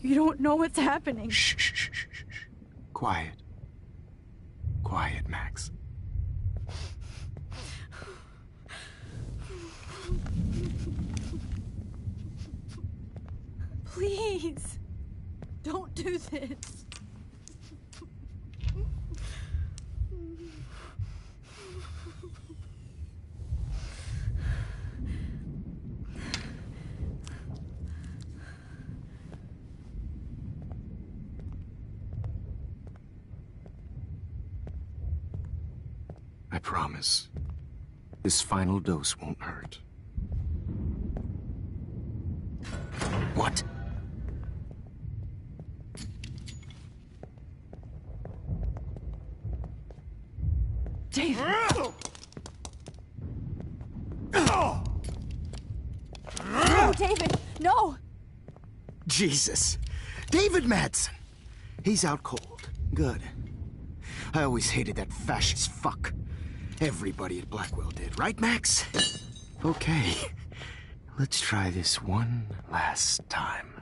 You don't know what's happening. Shh, shh, shh, shh, shh. Quiet. Quiet, Max. Please, don't do this. I promise, this final dose won't hurt. What? David! No, David! No! Jesus! David Madsen! He's out cold. Good. I always hated that fascist fuck. Everybody at Blackwell did, right, Max? Okay. Let's try this one last time.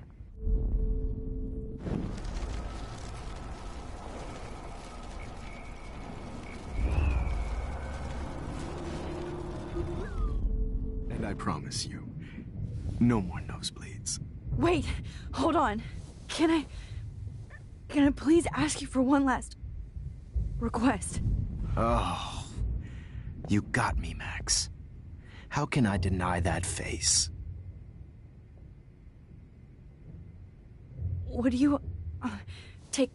And I promise you, no more nosebleeds. Wait, hold on. Can I please ask you for one last request? Oh, you got me, Max. How can I deny that face? Would you take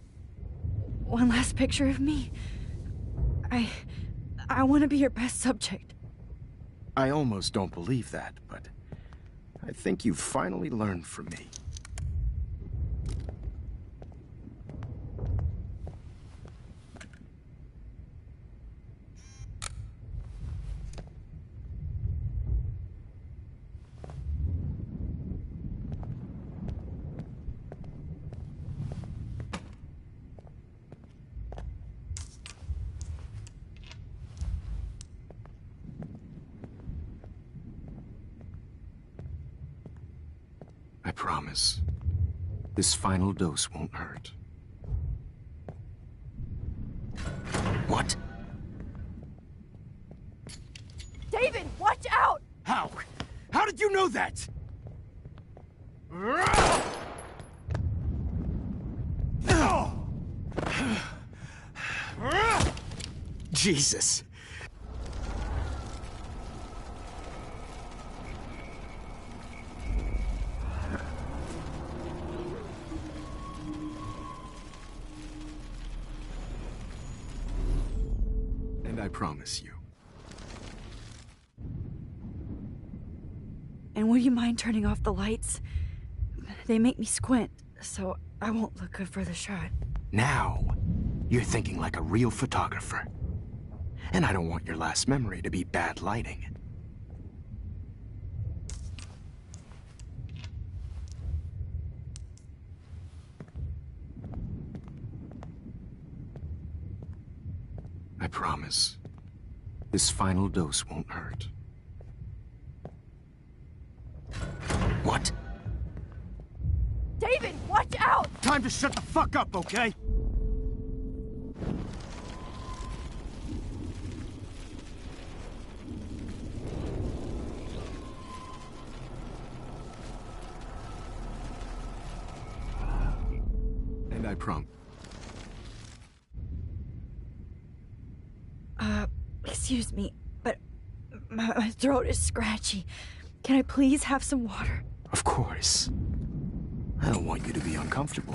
one last picture of me? I want to be your best subject. I almost don't believe that, but I think you've finally learned from me. I promise, this final dose won't hurt. What? David, watch out! How? How did you know that? Jesus. And I promise you. And would you mind turning off the lights? They make me squint, so I won't look good for the shot. Now, you're thinking like a real photographer. And I don't want your last memory to be bad lighting. I promise, this final dose won't hurt. What? David, watch out! Time to shut the fuck up, okay? And I promise. Excuse me, but my throat is scratchy. Can I please have some water? Of course. I don't want you to be uncomfortable.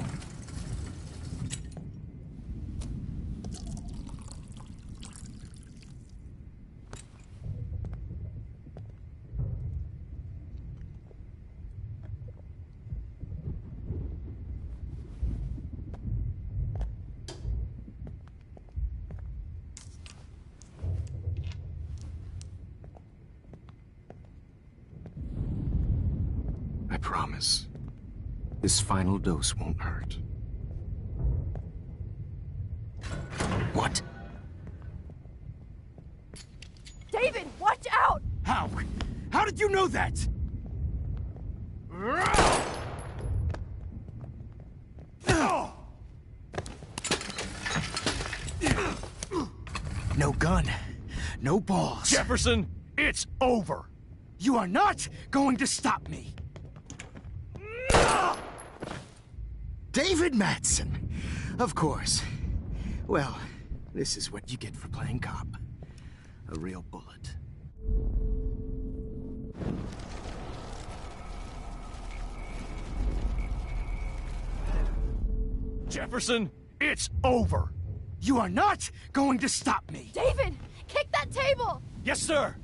I promise. This final dose won't hurt. What? David, watch out! How? How did you know that? No gun. No balls. Jefferson, it's over. You are not going to stop me. David Madsen. Of course. Well, this is what you get for playing cop. A real bullet. Jefferson, it's over. You are not going to stop me. David, kick that table! Yes, sir.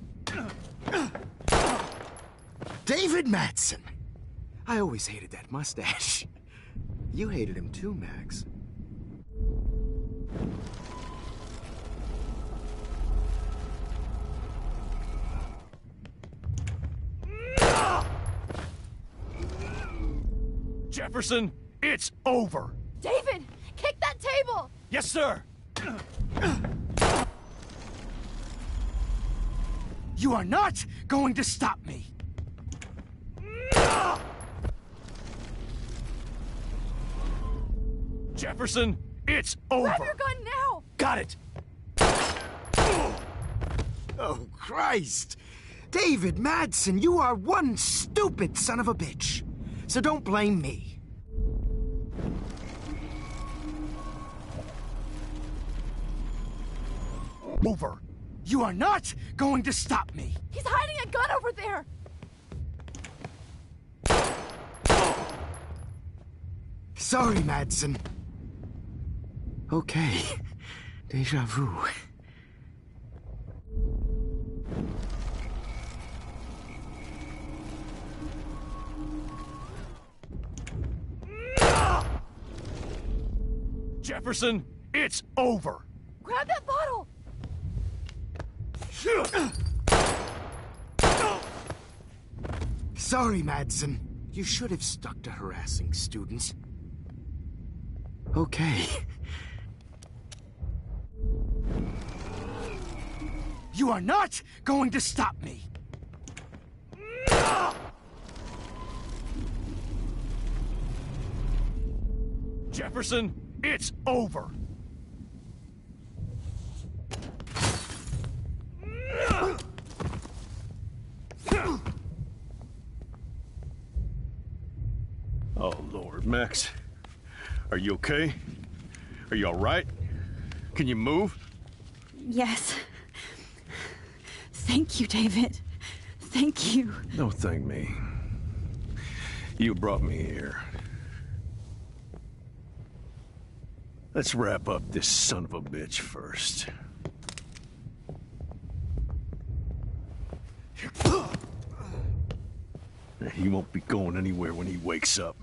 David Madsen. I always hated that mustache. You hated him too, Max. Jefferson, it's over. David, kick that table! Yes, sir. You are not going to stop me. Jefferson, it's over. Grab your gun now! Got it. Oh, Christ. David Madsen, you are one stupid son of a bitch. So don't blame me. Over. You are not going to stop me. He's hiding a gun over there! Sorry, Madsen. Okay. Deja vu. Jefferson, it's over. Grab that bottle! Sorry, Madsen. You should have stuck to harassing students. Okay. You are not going to stop me! Jefferson, it's over. Oh, Lord, Max. Are you okay? Are you all right? Can you move? Yes. Thank you, David. Thank you. Don't thank me. You brought me here. Let's wrap up this son of a bitch first. He won't be going anywhere when he wakes up.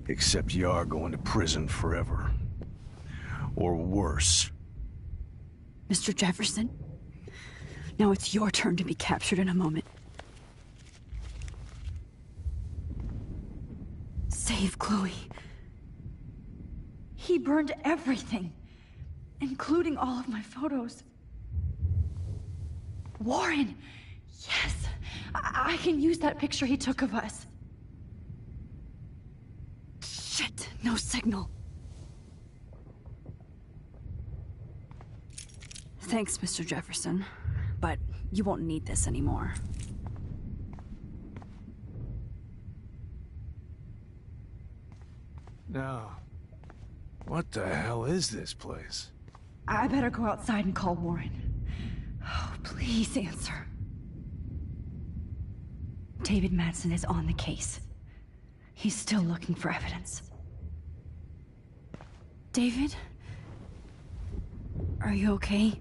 Except you are going to prison forever. Or worse. Mr. Jefferson, now it's your turn to be captured in a moment. Save Chloe. He burned everything, including all of my photos. Warren! Yes! I can use that picture he took of us. Shit, no signal. Thanks, Mr. Jefferson, but you won't need this anymore. Now, what the hell is this place? I better go outside and call Warren. Oh, please answer. David Madsen is on the case. He's still looking for evidence. David? Are you okay?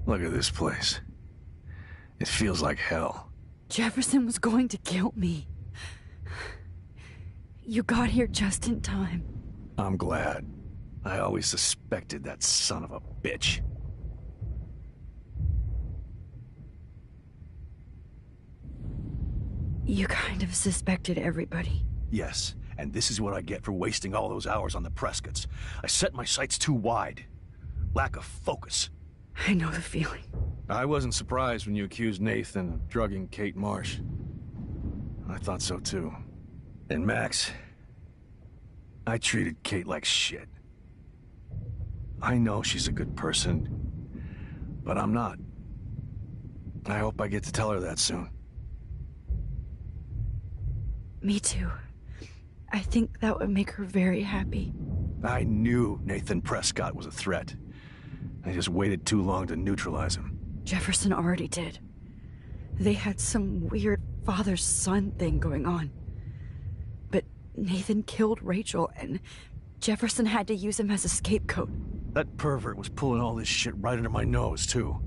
Look at this place. It feels like hell. Jefferson was going to kill me. You got here just in time. I'm glad. I always suspected that son of a bitch. You kind of suspected everybody. Yes, and this is what I get for wasting all those hours on the Prescotts. I set my sights too wide. Lack of focus. I know the feeling. I wasn't surprised when you accused Nathan of drugging Kate Marsh. I thought so too. And Max, I treated Kate like shit. I know she's a good person, but I'm not. I hope I get to tell her that soon. Me too. I think that would make her very happy. I knew Nathan Prescott was a threat. I just waited too long to neutralize him. Jefferson already did. They had some weird father-son thing going on. But Nathan killed Rachel, and Jefferson had to use him as a scapegoat. That pervert was pulling all this shit right under my nose, too.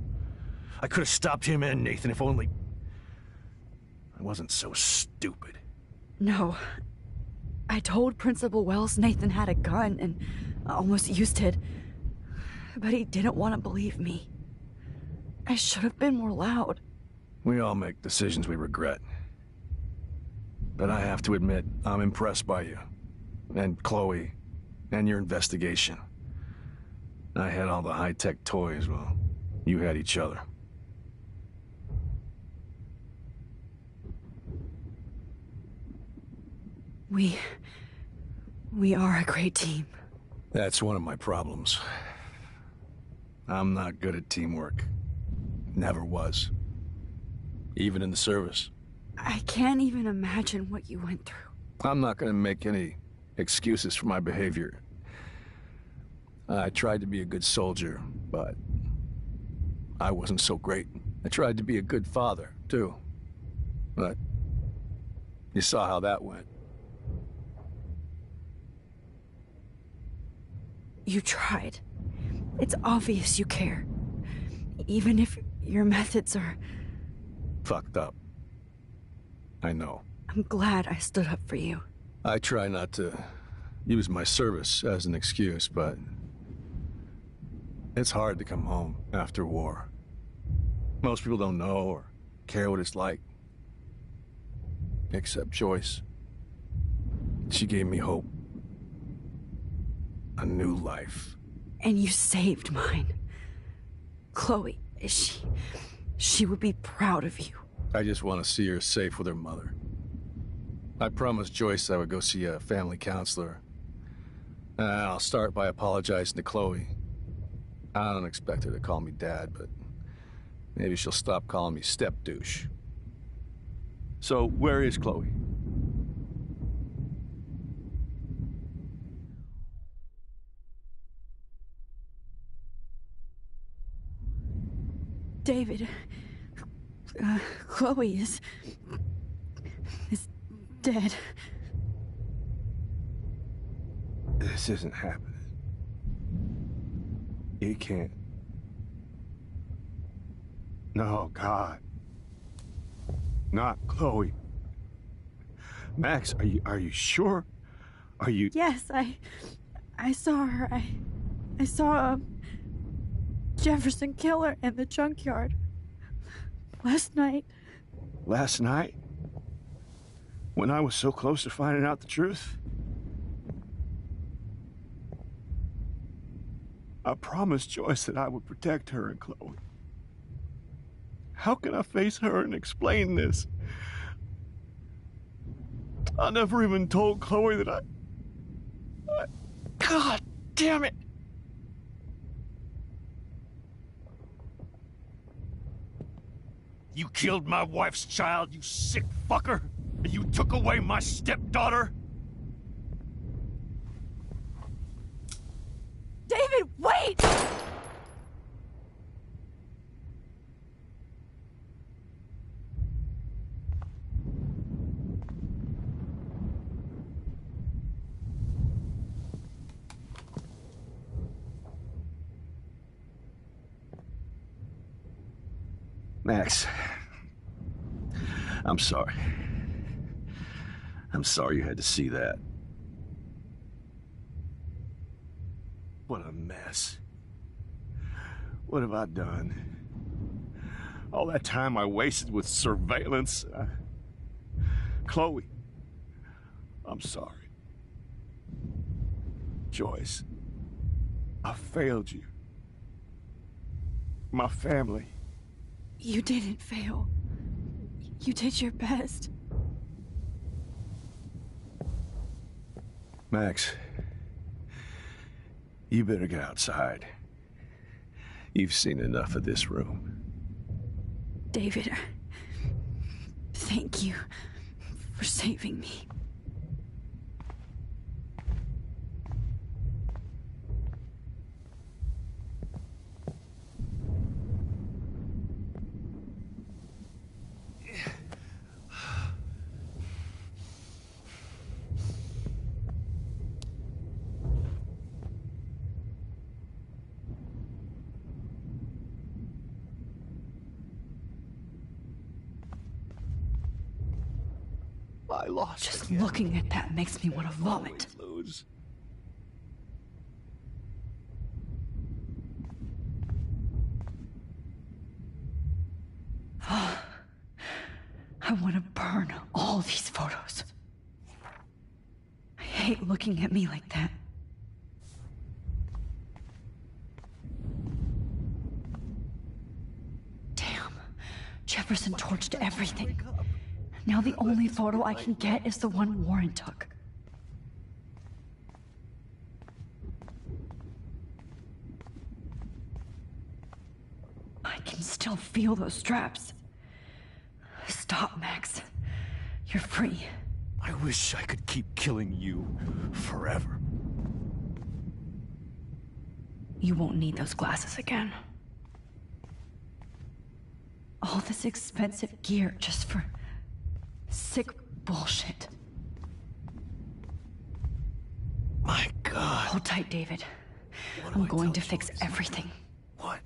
I could have stopped him and Nathan if only... I wasn't so stupid. No. I told Principal Wells Nathan had a gun and almost used it. But he didn't want to believe me. I should have been more loud. We all make decisions we regret. But I have to admit, I'm impressed by you. And Chloe. And your investigation. I had all the high-tech toys, well, you had each other. We are a great team. That's one of my problems. I'm not good at teamwork. Never was. Even in the service. I can't even imagine what you went through. I'm not gonna make any excuses for my behavior. I tried to be a good soldier, but I wasn't so great. I tried to be a good father, too. But you saw how that went. You tried. It's obvious you care. Even if your methods are... fucked up. I know. I'm glad I stood up for you. I try not to use my service as an excuse, but it's hard to come home after war. Most people don't know or care what it's like. Except Joyce. She gave me hope. A new life. And you saved mine. Chloe, she would be proud of you. I just want to see her safe with her mother. I promised Joyce I would go see a family counselor. I'll start by apologizing to Chloe. I don't expect her to call me Dad, but maybe she'll stop calling me step-douche. So, where is Chloe? David, Chloe is dead. This isn't happening. You can't. No, God. Not Chloe. Max, are you sure? Are you... Yes, I saw her. I saw Jefferson kill her in the junkyard. Last night. Last night? When I was so close to finding out the truth? I promised Joyce that I would protect her and Chloe. How can I face her and explain this? I never even told Chloe that I... God damn it! You killed my wife's child, you sick fucker! And you took away my stepdaughter? David, wait! Max, I'm sorry. I'm sorry you had to see that. What a mess. What have I done? All that time I wasted with surveillance. Chloe, I'm sorry. Joyce, I failed you. My family. You didn't fail. You did your best. Max, you better get outside. You've seen enough of this room. David, thank you for saving me. I lost. Just looking at that makes me want to vomit. Lose. I want to burn all these photos. I hate looking at me like that. Damn. Jefferson torched everything. Now the only photo I can get is the one Warren took. I can still feel those straps. Stop, Max. You're free. I wish I could keep killing you forever. You won't need those glasses again. All this expensive gear just for sick bullshit. My God. Hold tight, David. I'm going to fix everything. What?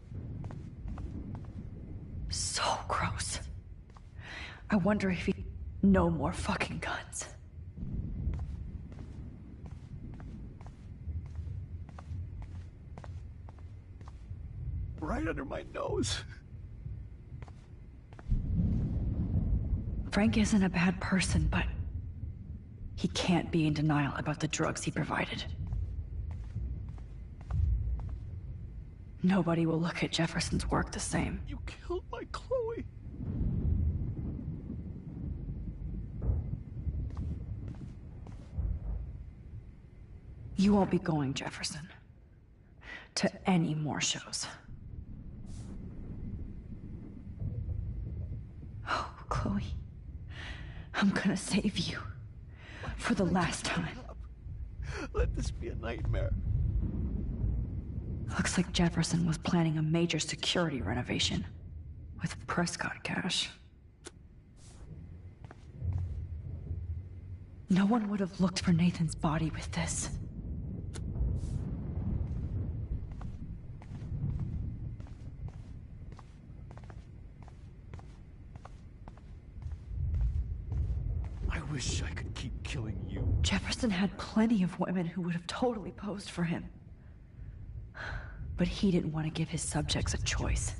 So gross. I wonder if he... No more fucking guns. Right under my nose. Frank isn't a bad person, but he can't be in denial about the drugs he provided. Nobody will look at Jefferson's work the same. You killed my Chloe. You won't be going, Jefferson, to any more shows. Oh, Chloe. I'm gonna save you. For the last time. Let this be a nightmare. Looks like Jefferson was planning a major security renovation. With Prescott cash. No one would have looked for Nathan's body with this. I wish I could keep killing you. Jefferson had plenty of women who would have totally posed for him. But he didn't want to give his subjects a choice.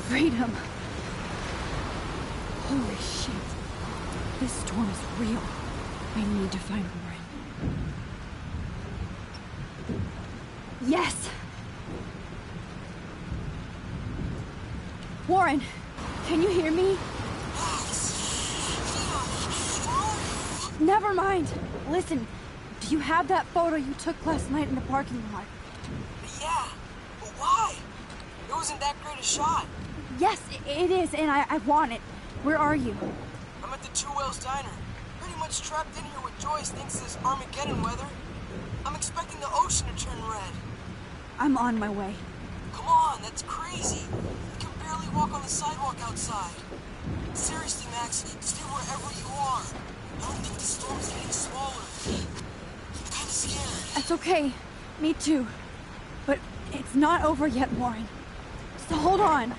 Freedom! Holy shit. This storm is real. I need to find Warren. Yes! Warren, can you hear me? Never mind. Listen, do you have that photo you took last night in the parking lot? Yeah, but why? It wasn't that great a shot. Yes, it is, and I want it. Where are you? I'm at the Two Whales Diner. Pretty much trapped in here with Joyce thanks to this Armageddon weather. I'm expecting the ocean to turn red. I'm on my way. Come on, that's crazy. You can barely walk on the sidewalk outside. Seriously, Max, stay wherever you are. I don't think the storm's getting smaller. I'm kinda scared. That's okay. Me too. But it's not over yet, Warren. So hold on.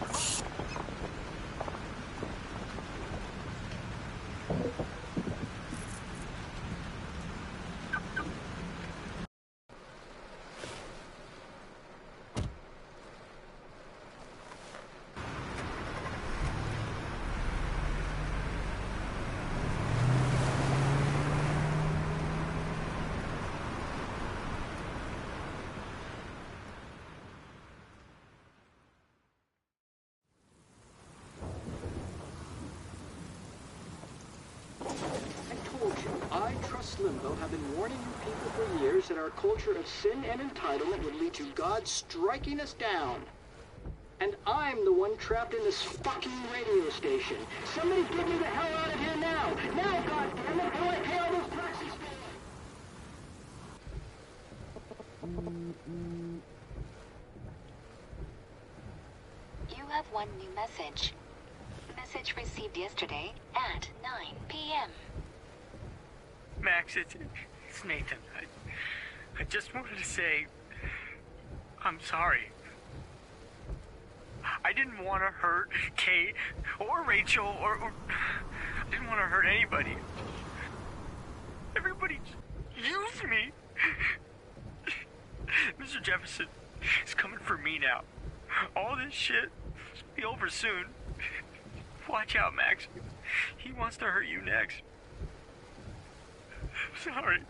Limbo have been warning you people for years that our culture of sin and entitlement would lead to God striking us down. And I'm the one trapped in this fucking radio station. Somebody get me the hell out of here now! Now, goddammit, how do I pay all those taxes for? You have one new message. Message received yesterday at 9 p.m. Max, it's Nathan. I just wanted to say, I'm sorry. I didn't want to hurt Kate or Rachel or I didn't want to hurt anybody. Everybody used me. Mr. Jefferson is coming for me now. All this shit will be over soon. Watch out, Max. He wants to hurt you next. Sorry.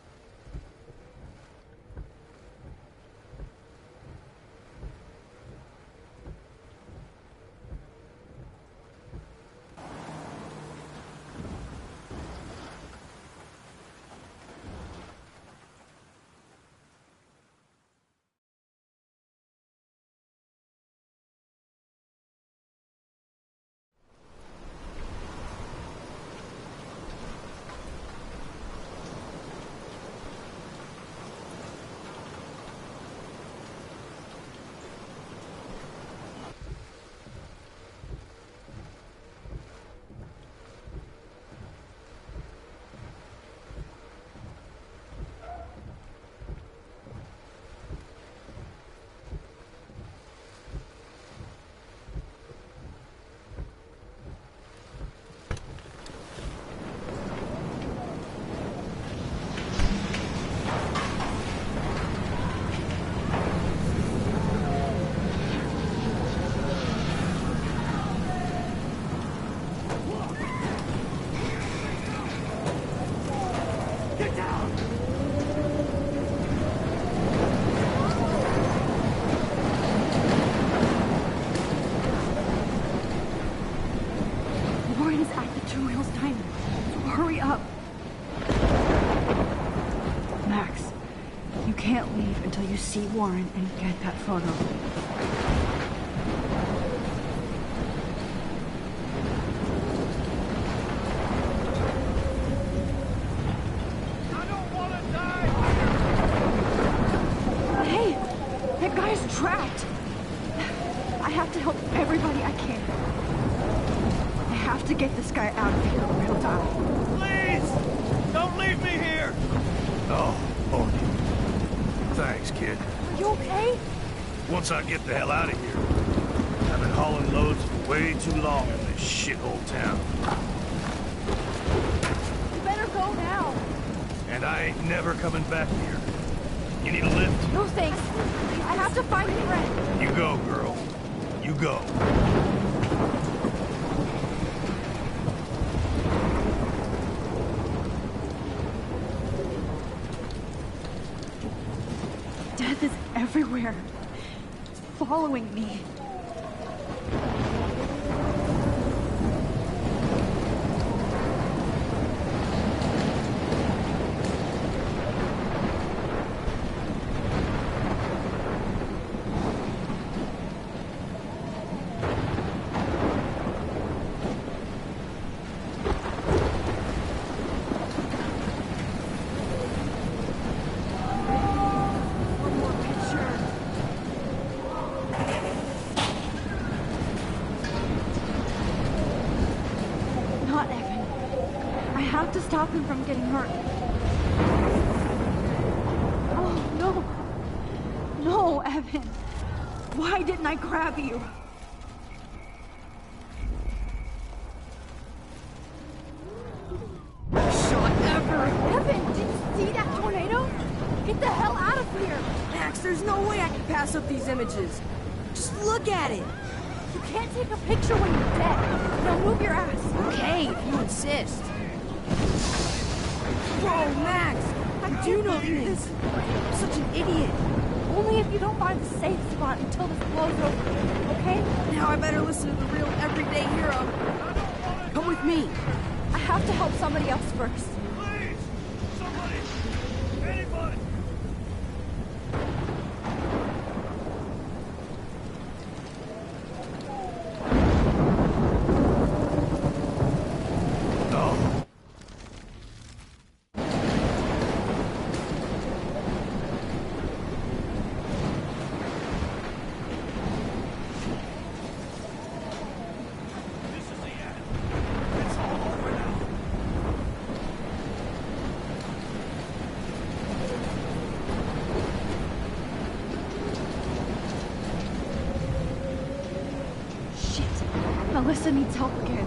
You see Warren and get that photo. I don't want to die! Hey! That guy's trapped! I have to help everybody I can. I have to get this guy out of here or he'll die. Please! Don't leave me here! Oh, Lord. Thanks, kid. Are you okay? Once I get the hell out of here. I've been hauling loads for way too long in this shithole town. You better go now. And I ain't never coming back here. You need a lift? No thanks. I have to find a friend. You go, girl. You go. Death is everywhere. It's following me. have to stop him from getting hurt. Oh, no. No, Evan. Why didn't I grab you? Shot ever. Evan, did you see that tornado? Get the hell out of here. Max, there's no way I can pass up these images. Just look at it. You can't take a picture when you're dead. Now move your ass. Okay, if you insist. Whoa, Max! I do know things. I'm such an idiot. Only if you don't find a safe spot until this blows over, okay? Now I better listen to the real everyday hero. Come with me. I have to help somebody else first. Please! Somebody! Anybody! Melissa needs help again.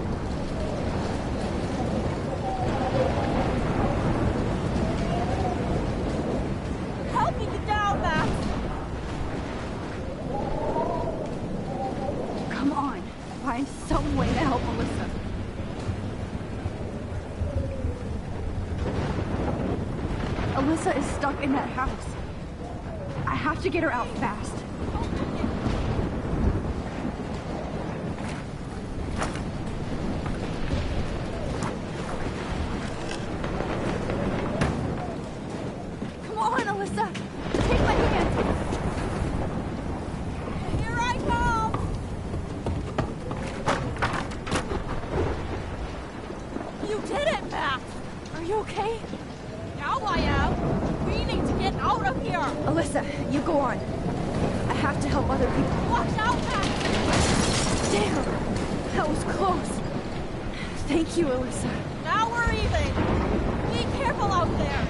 Help me get down, Max! Come on, find some way to help Melissa. Alyssa is stuck in that house. I have to get her out fast. Come on, Alyssa. Take my hand. Here I come! You did it, Max! Are you okay? Now I am. We need to get out of here. Alyssa, you go on. I have to help other people. Watch out, Max! Damn! That was close. Thank you, Alyssa. Now we're even. Be careful out there.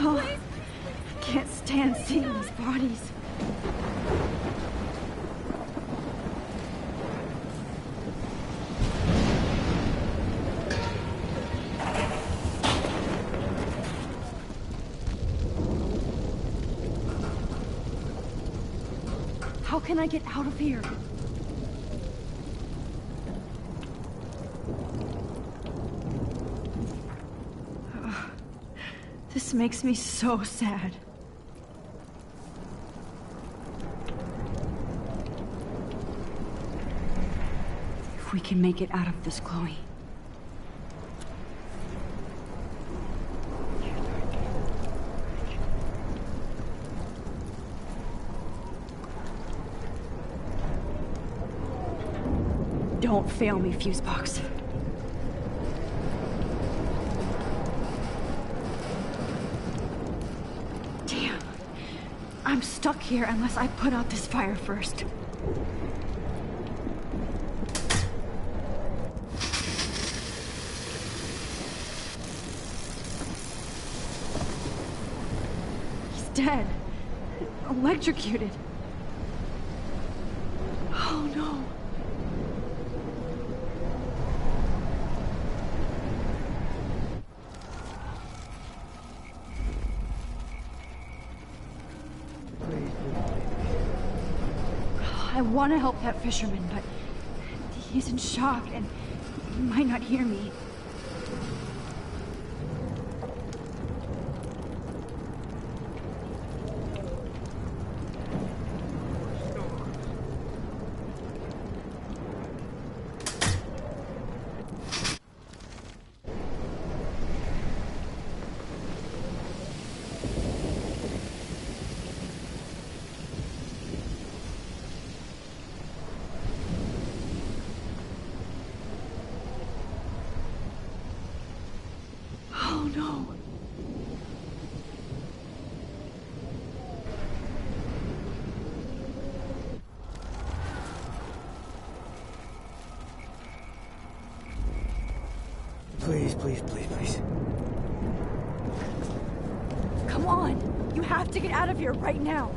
Oh, I can't stand seeing these bodies. How can I get out of here? This makes me so sad. If we can make it out of this, Chloe. Don't fail me, Fusebox. Damn. I'm stuck here unless I put out this fire first. He's dead. Electrocuted. Oh no. I want to help that fisherman, but he's in shock and he might not hear me. Please, please, please, please. Come on! You have to get out of here right now!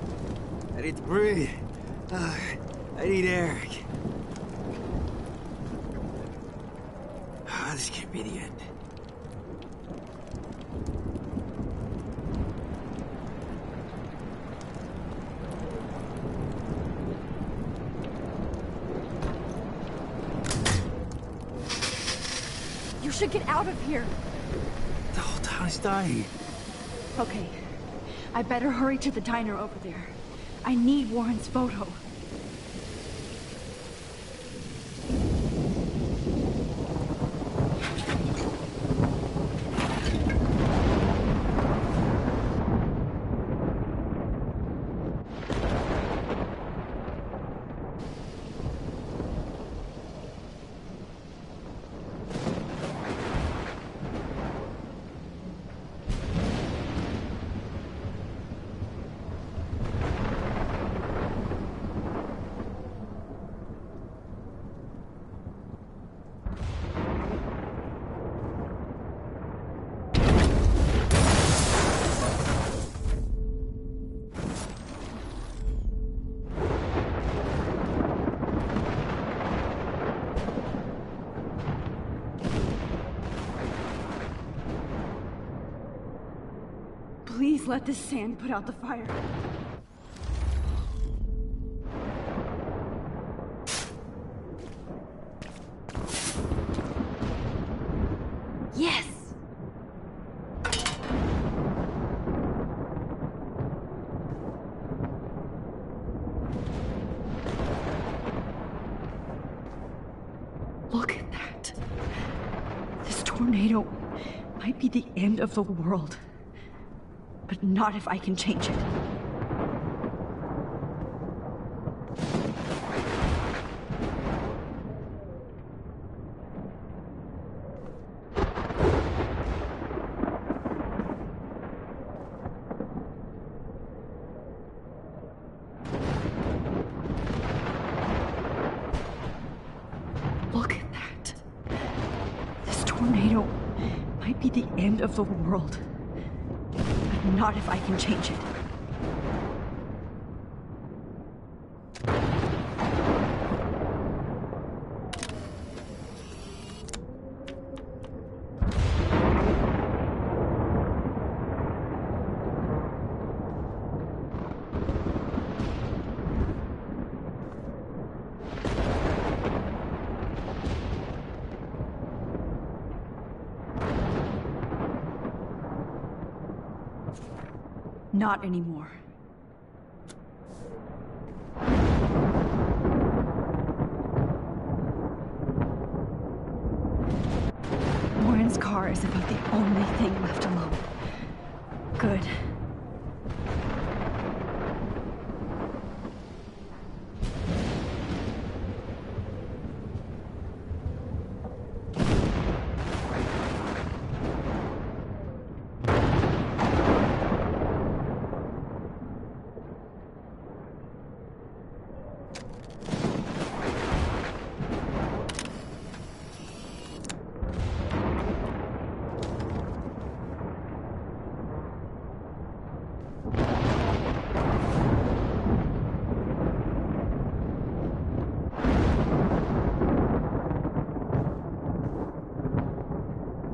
I need to breathe. I need air. This can't be the end. You should get out of here! The whole town is dying. Okay. I better hurry to the diner over there. I need Warren's photo. Please let this sand put out the fire. Yes! Look at that. This tornado might be the end of the world. But not if I can change it. Look at that. This tornado might be the end of the world. Not if I can change it. Not anymore. Warren's car is about the only thing left alone. Good.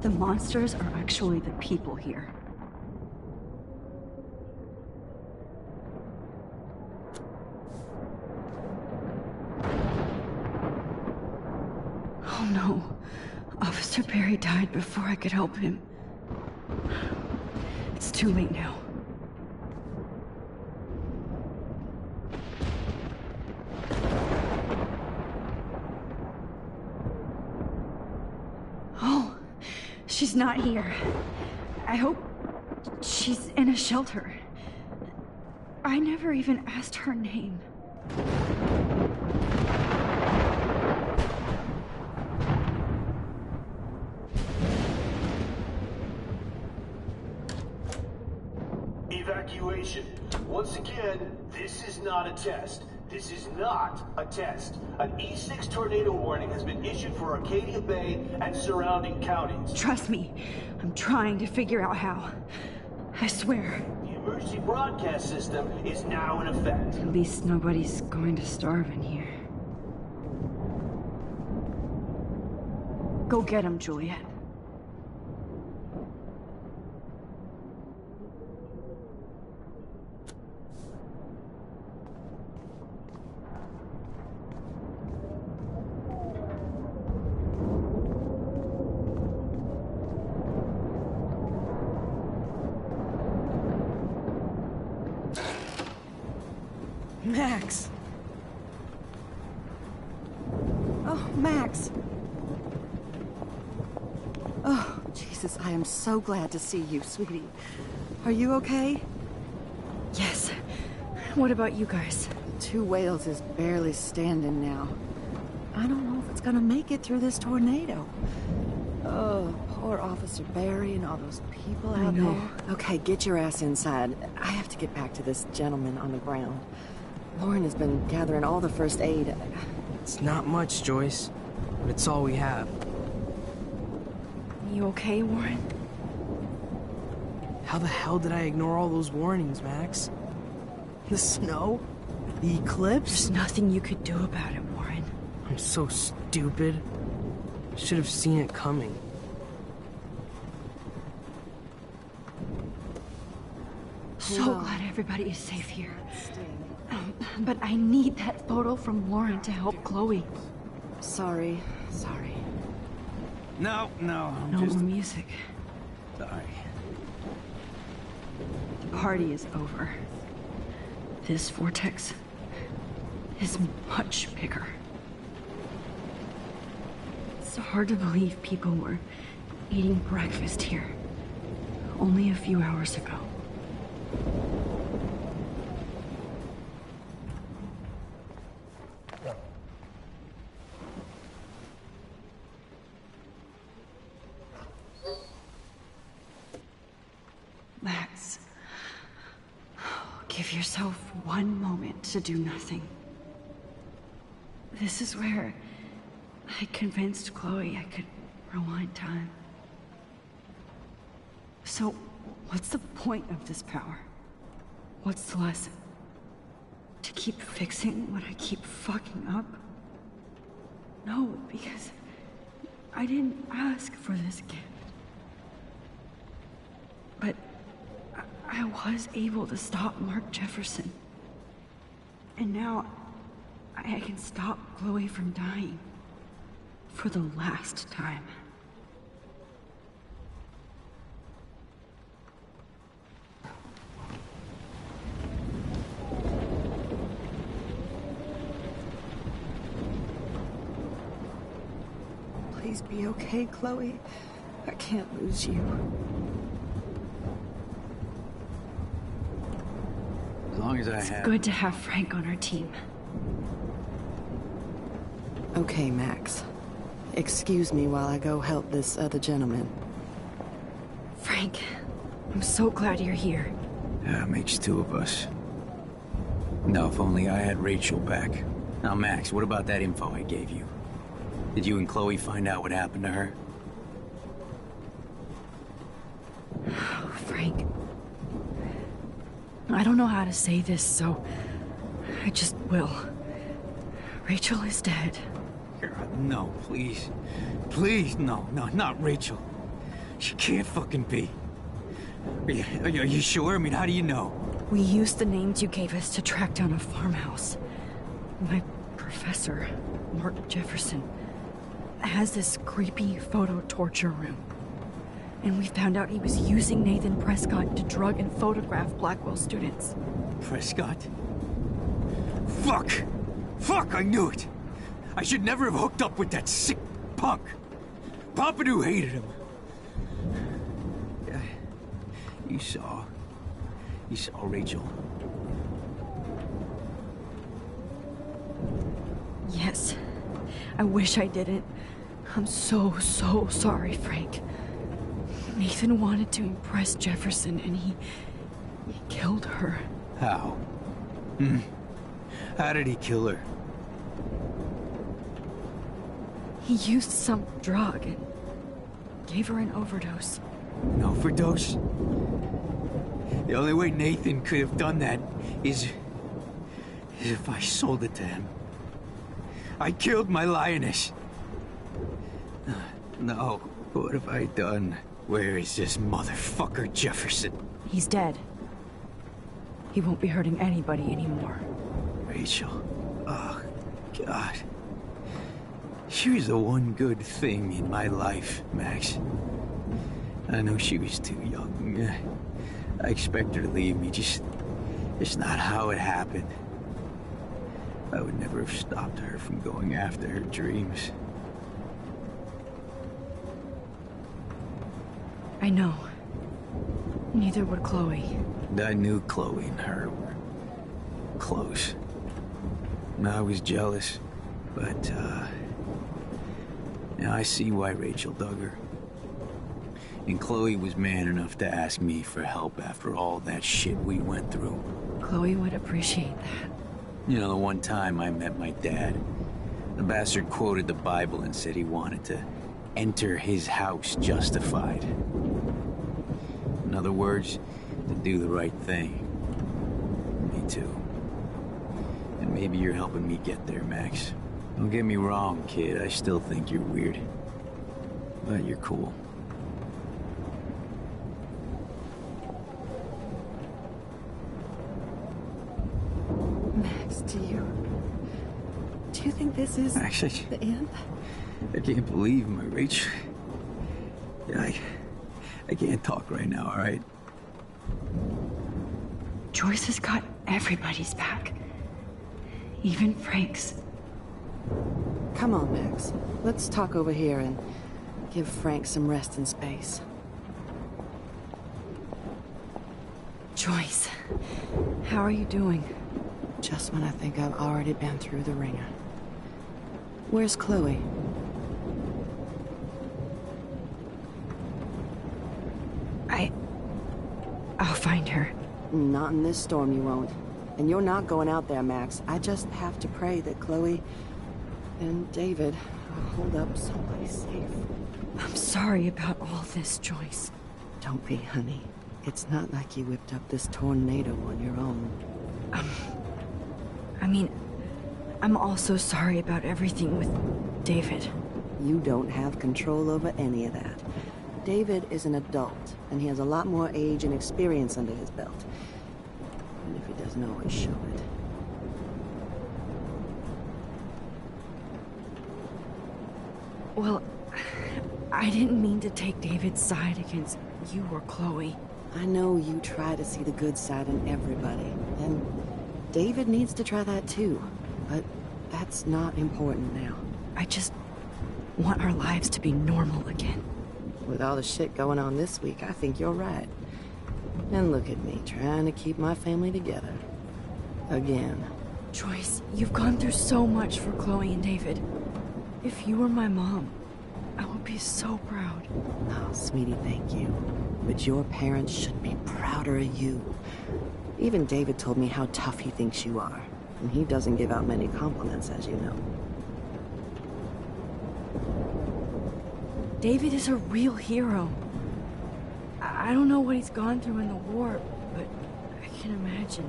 The monsters are actually the people here. Oh no. Officer Perry died before I could help him. It's too late now. Oh, she's not here. I hope she's in a shelter. I never even asked her name. Evacuation. Once again, this is not a test. This is not a test. An E6 tornado warning has been issued for Arcadia Bay and surrounding counties. Trust me, I'm trying to figure out how. I swear. The emergency broadcast system is now in effect. At least nobody's going to starve in here. Go get him, Juliet. Max! Oh, Max! Oh, Jesus, I am so glad to see you, sweetie. Are you okay? Yes. What about you guys? Two Whales is barely standing now. I don't know if it's gonna make it through this tornado. Oh, poor Officer Barry and all those people out there. Okay, get your ass inside. I have to get back to this gentleman on the ground. Lauren has been gathering all the first aid. It's not much, Joyce, but it's all we have. You okay, Warren? How the hell did I ignore all those warnings, Max? The snow? The eclipse? There's nothing you could do about it, Warren. I'm so stupid. Should have seen it coming. So glad everybody is safe here. But I need that photo from Lauren to help Chloe. Sorry. No, No more music. Sorry. The party is over. This vortex is much bigger. It's hard to believe people were eating breakfast here only a few hours ago. Max, give yourself one moment to do nothing. This is where I convinced Chloe I could rewind time. So, what's the point of this power? What's the lesson? To keep fixing what I keep fucking up? No, because I didn't ask for this gift. But I was able to stop Mark Jefferson. And now I can stop Chloe from dying. For the last time. Please be okay, Chloe. I can't lose you. As long as I It's have... good to have Frank on our team. Okay, Max. Excuse me while I go help this other gentleman. Frank, I'm so glad you're here. Yeah, makes two of us. Now, if only I had Rachel back. Now, Max, what about that info I gave you? Did you and Chloe find out what happened to her? Oh, Frank. I don't know how to say this, so I just will. Rachel is dead. No, please. Please, no, not Rachel. She can't fucking be. Are you sure? I mean, how do you know? We used the names you gave us to track down a farmhouse. My professor, Mark Jefferson, has this creepy photo torture room. And we found out he was using Nathan Prescott to drug and photograph Blackwell students. Prescott? Fuck! Fuck, I knew it! I should never have hooked up with that sick punk. Pompidou hated him. You saw Rachel. Yes. I wish I didn't. I'm so sorry, Frank. Nathan wanted to impress Jefferson, and he killed her. How? How did he kill her? He used some drug and gave her an overdose. An overdose? The only way Nathan could have done that is if I sold it to him. I killed my lioness. No, what have I done? Where is this motherfucker Jefferson? He's dead. He won't be hurting anybody anymore. Rachel. Oh, God. She was the one good thing in my life, Max. I know she was too young. I expect her to leave me, just not how it happened. I would never have stopped her from going after her dreams. I know. Neither would Chloe. I knew Chloe and her were close. And I was jealous, but, now I see why Rachel dug her. And Chloe was man enough to ask me for help after all that shit we went through. Chloe would appreciate that. You know, the one time I met my dad, the bastard quoted the Bible and said he wanted to enter his house justified. In other words, to do the right thing. Me too. And maybe you're helping me get there, Max. Don't get me wrong, kid. I still think you're weird. But you're cool. Max, do you think this is Max, the end? I can't believe my Rach. I can't talk right now, all right? Joyce has got everybody's back. Even Frank's. Come on, Max. Let's talk over here and give Frank some rest and space. Joyce, how are you doing? Just when I think I've already been through the ringer. Where's Chloe? I'll find her. Not in this storm, you won't. And you're not going out there, Max. I just have to pray that Chloe and David will hold up someplace safe. I'm sorry about all this, Joyce. Don't be, honey. It's not like you whipped up this tornado on your own. I mean, I'm also sorry about everything with David. You don't have control over any of that. David is an adult, and he has a lot more age and experience under his belt. And if he doesn't always show it. Well, I didn't mean to take David's side against you or Chloe. I know you try to see the good side in everybody, and David needs to try that too, but that's not important now. I just want our lives to be normal again. With all the shit going on this week, I think you're right. And look at me, trying to keep my family together. Again. Joyce, you've gone through so much for Chloe and David. If you were my mom, I would be so proud. Oh, sweetie, thank you. But your parents should be prouder of you. Even David told me how tough he thinks you are. And he doesn't give out many compliments, as you know. David is a real hero. I don't know what he's gone through in the war, but I can imagine.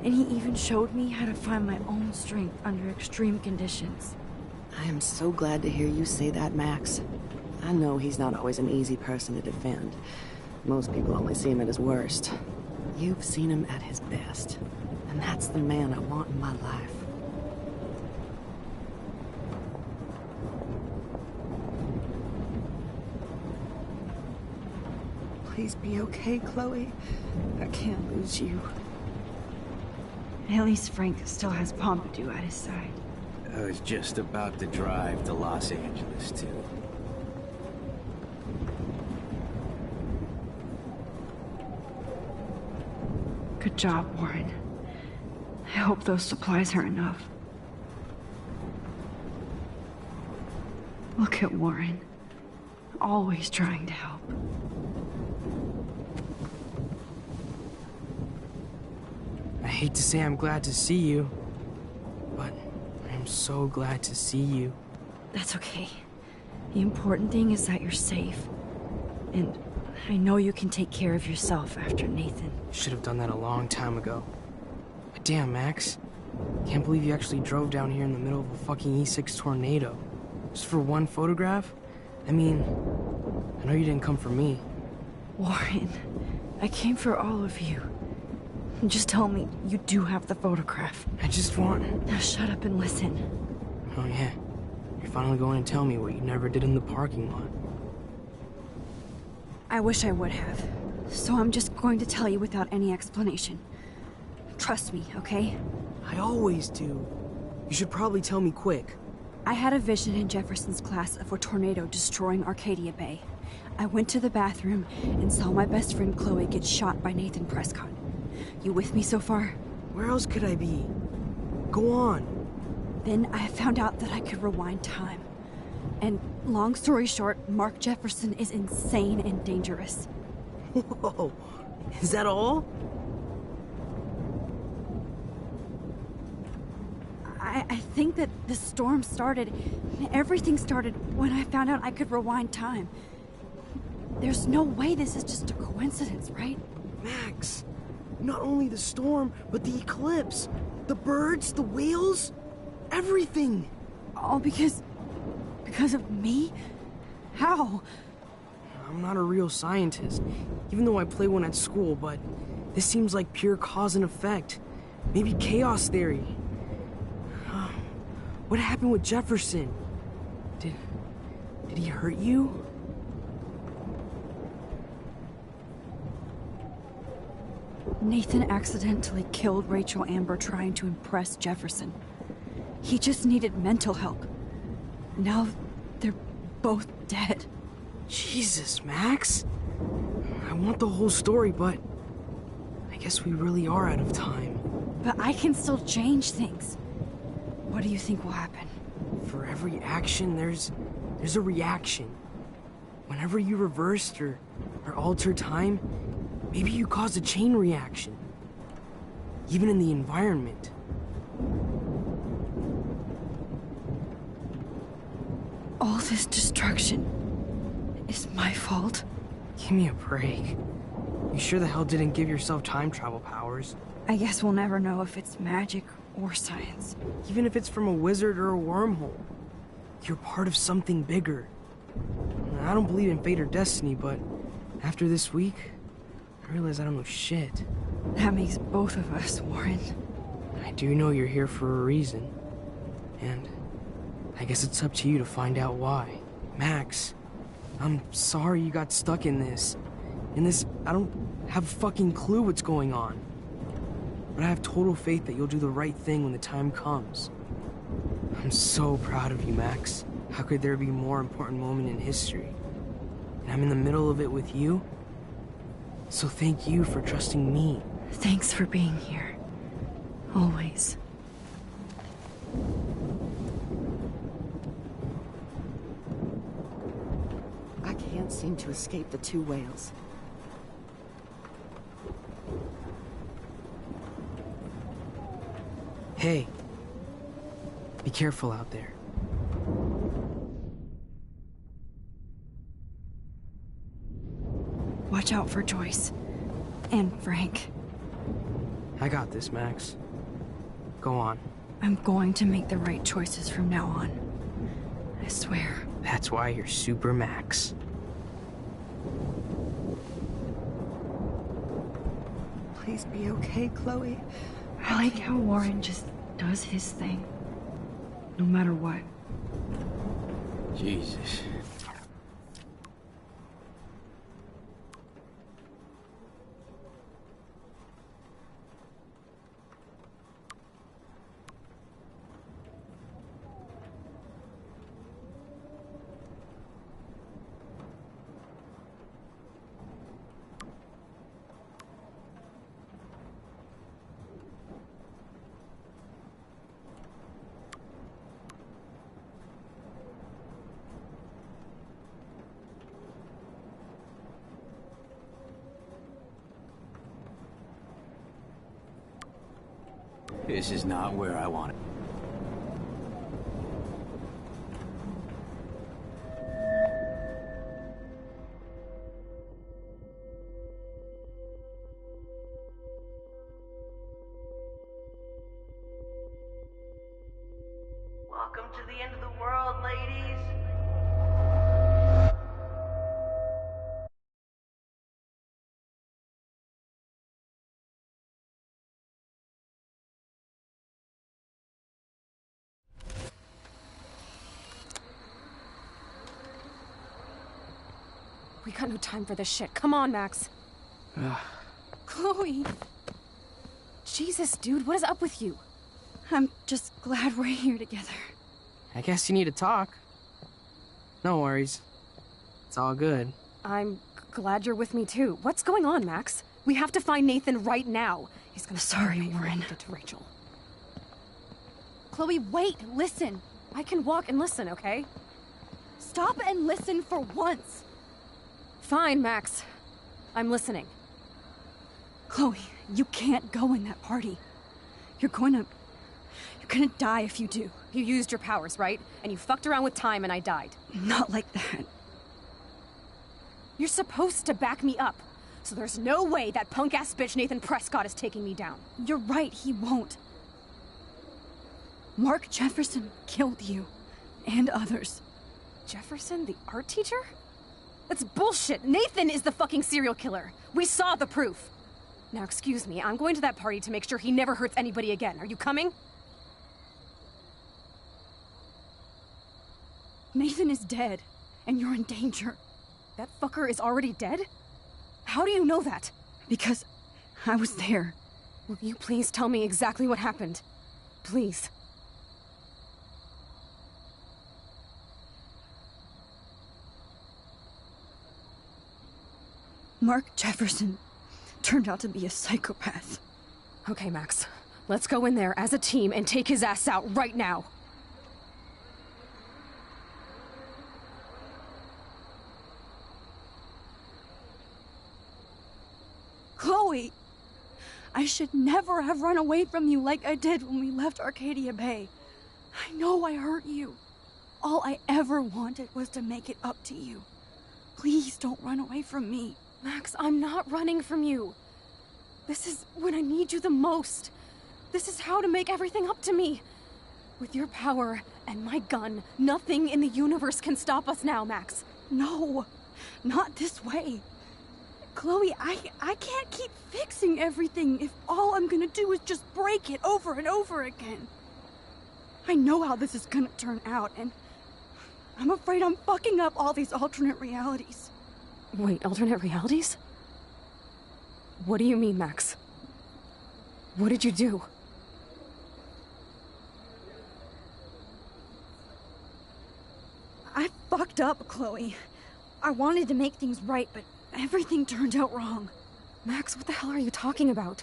And he even showed me how to find my own strength under extreme conditions. I am so glad to hear you say that, Max. I know he's not always an easy person to defend. Most people only see him at his worst. You've seen him at his best. And that's the man I want in my life. Please be okay, Chloe. I can't lose you. At least Frank still has Pompidou at his side. I was just about to drive to Los Angeles, too. Good job, Warren. I hope those supplies are enough. Look at Warren. Always trying to help. I hate to say I'm glad to see you, but I'm so glad to see you. That's okay. The important thing is that you're safe. And I know you can take care of yourself after Nathan. Should have done that a long time ago. But damn, Max. Can't believe you actually drove down here in the middle of a fucking E6 tornado. Just for one photograph? I mean, I know you didn't come for me. Warren, I came for all of you. Just tell me you do have the photograph. I just want... Now shut up and listen. Oh yeah, you're finally going to tell me what you never did in the parking lot. I wish I would have. So I'm just going to tell you without any explanation. Trust me, okay? I always do. You should probably tell me quick. I had a vision in Jefferson's class of a tornado destroying Arcadia Bay. I went to the bathroom and saw my best friend Chloe get shot by Nathan Prescott. You with me so far? Where else could I be? Go on. Then I found out that I could rewind time. And long story short, Mark Jefferson is insane and dangerous. Whoa, is that all? I think that the storm started, everything started when I found out I could rewind time. There's no way this is just a coincidence, right? Max, not only the storm, but the eclipse, the birds, the whales, everything. All because of me? How? I'm not a real scientist, even though I play one at school, but this seems like pure cause and effect. Maybe chaos theory. What happened with Jefferson? Did he hurt you? Nathan accidentally killed Rachel Amber trying to impress Jefferson. He just needed mental help. Now they're both dead. Jesus, Max. I want the whole story, but I guess we really are out of time. But I can still change things. What do you think will happen? For every action, there's a reaction. Whenever you reversed or altered time, maybe you caused a chain reaction. Even in the environment. All this destruction is my fault? Give me a break. You sure the hell didn't give yourself time travel powers? I guess we'll never know if it's magic or science. Even if it's from a wizard or a wormhole, you're part of something bigger. I don't believe in fate or destiny, but after this week, I realize I don't know shit. That makes both of us, Warren. I do know you're here for a reason. And I guess it's up to you to find out why. Max, I'm sorry you got stuck in this. I don't have a fucking clue what's going on. But I have total faith that you'll do the right thing when the time comes. I'm so proud of you, Max. How could there be a more important moment in history? And I'm in the middle of it with you. So thank you for trusting me. Thanks for being here. Always. I can't seem to escape the two whales. Hey, be careful out there. Watch out for Joyce. And Frank. I got this, Max. Go on. I'm going to make the right choices from now on. I swear. That's why you're Super Max. Please be okay, Chloe. I like how Warren just does his thing. No matter what. Jesus. This is not where I want it. Welcome to the end of the world, ladies. We got no time for this shit. Come on, Max. Chloe. Jesus, dude, what is up with you? I'm just glad we're here together. I guess you need to talk. No worries. It's all good. I'm glad you're with me too. What's going on, Max? We have to find Nathan right now. He's gonna Sorry, Warren. Get to Rachel. Chloe, wait, listen. I can walk and listen, okay? Stop and listen for once. Fine, Max. I'm listening. Chloe, you can't go in that party. You're gonna die if you do. You used your powers, right? And you fucked around with time and I died. Not like that. You're supposed to back me up. So there's no way that punk-ass bitch Nathan Prescott is taking me down. You're right, he won't. Mark Jefferson killed you. And others. Jefferson, the art teacher? That's bullshit. Nathan is the fucking serial killer. We saw the proof. Now, excuse me, I'm going to that party to make sure he never hurts anybody again. Are you coming? Nathan is dead, and you're in danger. That fucker is already dead? How do you know that? Because I was there. Will you please tell me exactly what happened? Please. Mark Jefferson turned out to be a psychopath. Okay, Max. Let's go in there as a team and take his ass out right now. Chloe! I should never have run away from you like I did when we left Arcadia Bay. I know I hurt you. All I ever wanted was to make it up to you. Please don't run away from me. Max, I'm not running from you. This is when I need you the most. This is how to make everything up to me. With your power and my gun, nothing in the universe can stop us now, Max. No, not this way. Chloe, I can't keep fixing everything if all I'm gonna do is just break it over and over again. I know how this is gonna turn out, and I'm afraid I'm fucking up all these alternate realities. Wait, alternate realities? What do you mean, Max? What did you do? I fucked up, Chloe. I wanted to make things right, but everything turned out wrong. Max, what the hell are you talking about?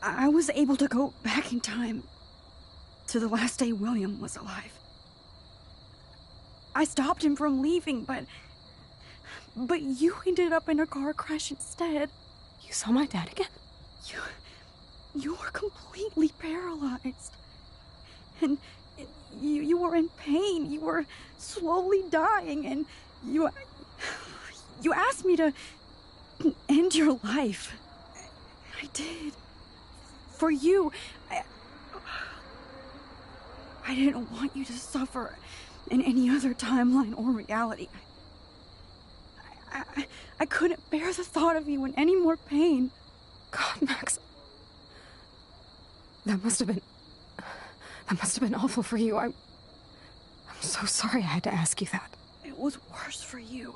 I was able to go back in time to the last day William was alive. I stopped him from leaving, but you ended up in a car crash instead. You saw my dad again? You were completely paralyzed. And you were in pain. You were slowly dying, and you asked me to end your life. I did. For you. I didn't want you to suffer in any other timeline or reality. I couldn't bear the thought of you in any more pain. God, Max. That must have been awful for you. I'm so sorry I had to ask you that. It was worse for you.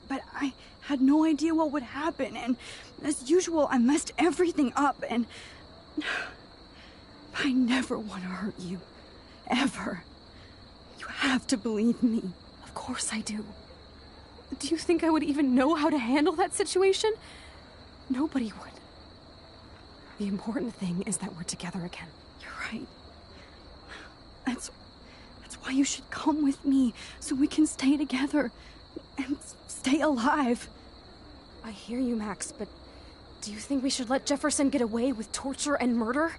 But I had no idea what would happen, and as usual, I messed everything up, and I never want to hurt you. Ever. You have to believe me. Of course I do. Do you think I would even know how to handle that situation? Nobody would. The important thing is that we're together again. You're right. That's why you should come with me, so we can stay together and stay alive. I hear you, Max, but do you think we should let Jefferson get away with torture and murder?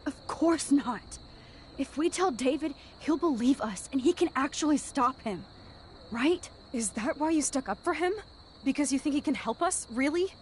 Of course not. If we tell David, he'll believe us, and he can actually stop him. Right? Is that why you stuck up for him? Because you think he can help us? Really?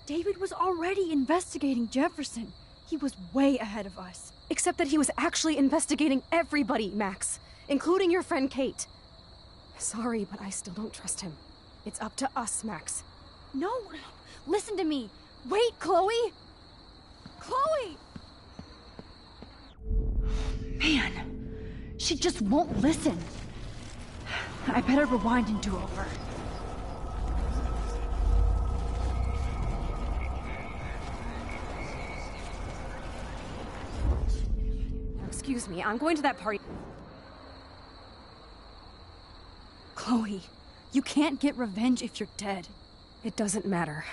David was already investigating Jefferson. He was way ahead of us. Except that he was actually investigating everybody, Max, including your friend Kate. Sorry, but I still don't trust him. It's up to us, Max. No, listen to me. Wait, Chloe! Chloe! Man, she just won't listen. I better rewind and do over. Excuse me, I'm going to that party. Chloe, you can't get revenge if you're dead. It doesn't matter.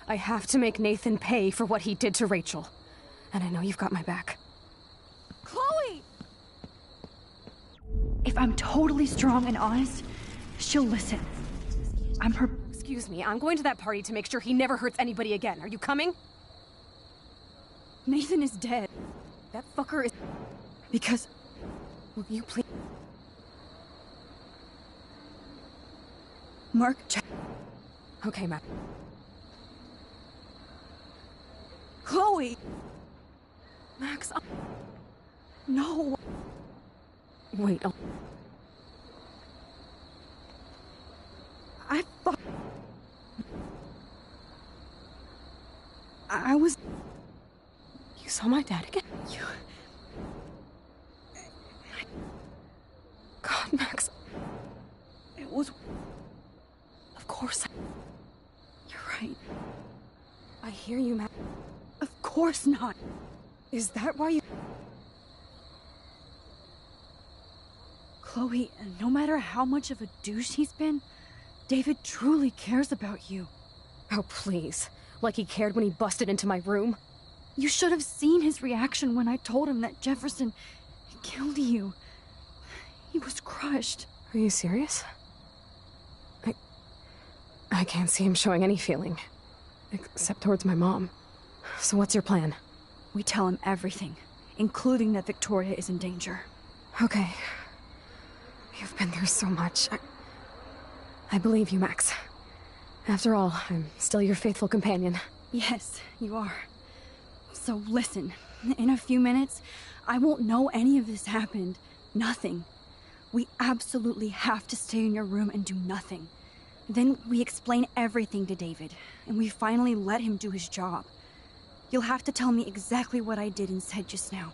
I have to make Nathan pay for what he did to Rachel. And I know you've got my back. Chloe! If I'm totally strong and honest, she'll listen. I'm her... Excuse me, I'm going to that party to make sure he never hurts anybody again. Are you coming? Nathan is dead. That fucker is... Because... Will you please... Mark, check... Okay, Matt. Chloe! Max, No. Wait, I was... You saw my dad again? God, Max. It was... Of course. You're right. I hear you, Max. Of course not. Is that why you... Chloe, no matter how much of a douche he's been, David truly cares about you. Oh, please. Like he cared when he busted into my room? You should have seen his reaction when I told him that Jefferson killed you. He was crushed. Are you serious? I can't see him showing any feeling. Except towards my mom. So what's your plan? We tell him everything, including that Victoria is in danger. Okay. You've been through so much. I believe you, Max. After all, I'm still your faithful companion. Yes, you are. So listen, in a few minutes, I won't know any of this happened. Nothing. We absolutely have to stay in your room and do nothing. Then we explain everything to David, and we finally let him do his job. You'll have to tell me exactly what I did and said just now.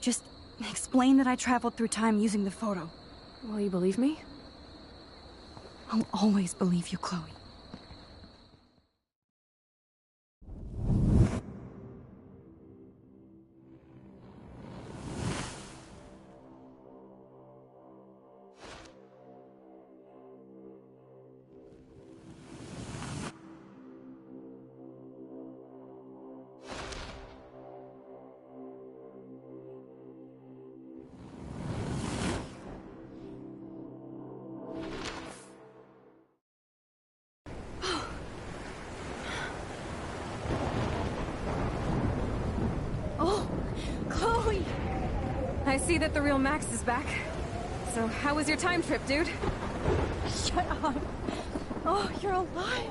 Just explain that I traveled through time using the photo. Will you believe me? I'll always believe you, Chloe. I see that the real Max is back. So how was your time trip, dude? Shut up. Oh, you're alive.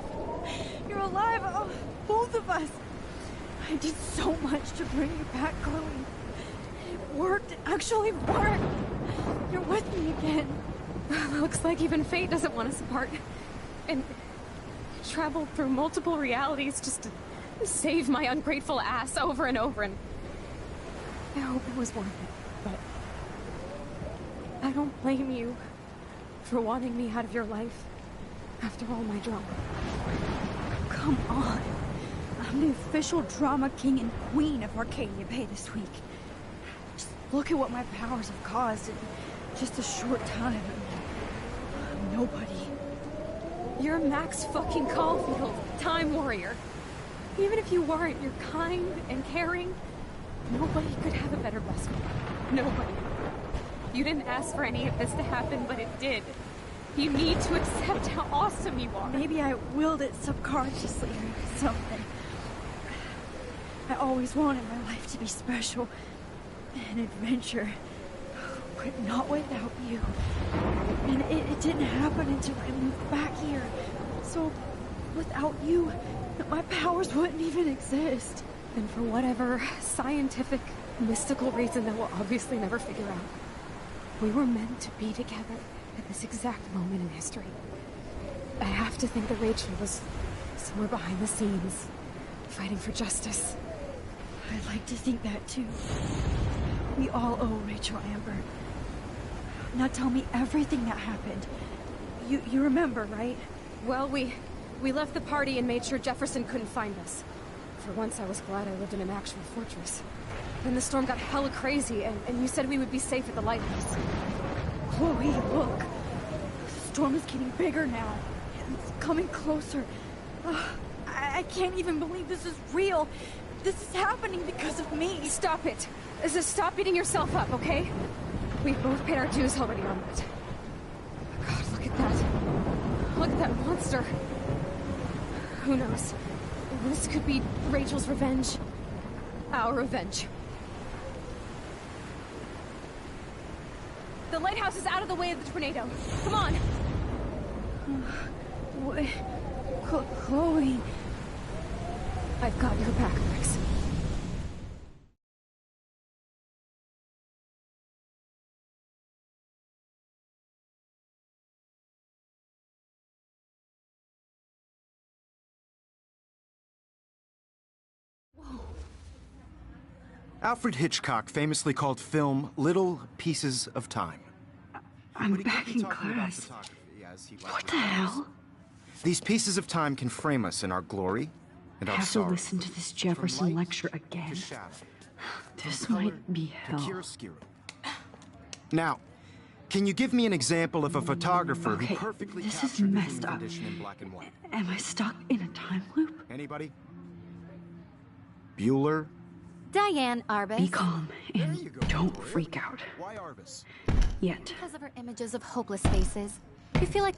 You're alive. Oh, both of us. I did so much to bring you back, Chloe. It worked. It actually worked. You're with me again. Looks like even fate doesn't want us apart. And traveled through multiple realities just to save my ungrateful ass over and over, and I hope it was worth it, but I don't blame you for wanting me out of your life after all my drama. Come on. I'm the official drama king and queen of Arcadia Bay this week. Just look at what my powers have caused in just a short time. I'm nobody. You're Max fucking Caulfield, Time Warrior. Even if you weren't, you're kind and caring. Nobody could have a better best friend. Nobody. You didn't ask for any of this to happen, but it did. You need to accept how awesome you are. Maybe I willed it subconsciously or something. I always wanted my life to be special. An adventure. But not without you. And it didn't happen until I moved back here. So Without you, my powers wouldn't even exist. And for whatever scientific, mystical reason that we'll obviously never figure out, we were meant to be together at this exact moment in history. I have to think that Rachel was somewhere behind the scenes, fighting for justice. I'd like to think that too. We all owe Rachel Amber. Now tell me everything that happened. You remember, right? Well, we left the party and made sure Jefferson couldn't find us. For once, I was glad I lived in an actual fortress. Then the storm got hella crazy, and you said we would be safe at the lighthouse. Chloe, look. The storm is getting bigger now. It's coming closer. I can't even believe this is real. This is happening because of me. Stop it. Stop beating yourself up, okay? We've both paid our dues already on it. God, look at that. Look at that monster. Who knows? This could be Rachel's revenge. Our revenge. The lighthouse is out of the way of the tornado. Come on. Wait. Chloe. I've got your back, Max. Alfred Hitchcock famously called film little pieces of time. I'm back in class. What the hell? These pieces of time can frame us in our glory and I our have to sorrow. listen to this Jefferson lecture again. This might be hell. Now, can you give me an example of a photographer Okay, who perfectly this is captured the messed human up. condition in black and white? Am I stuck in a time loop? Anybody? Bueller? Diane Arbus. Be calm and don't freak out. Why Arbus? Yet. Because of her images of hopeless faces. You feel like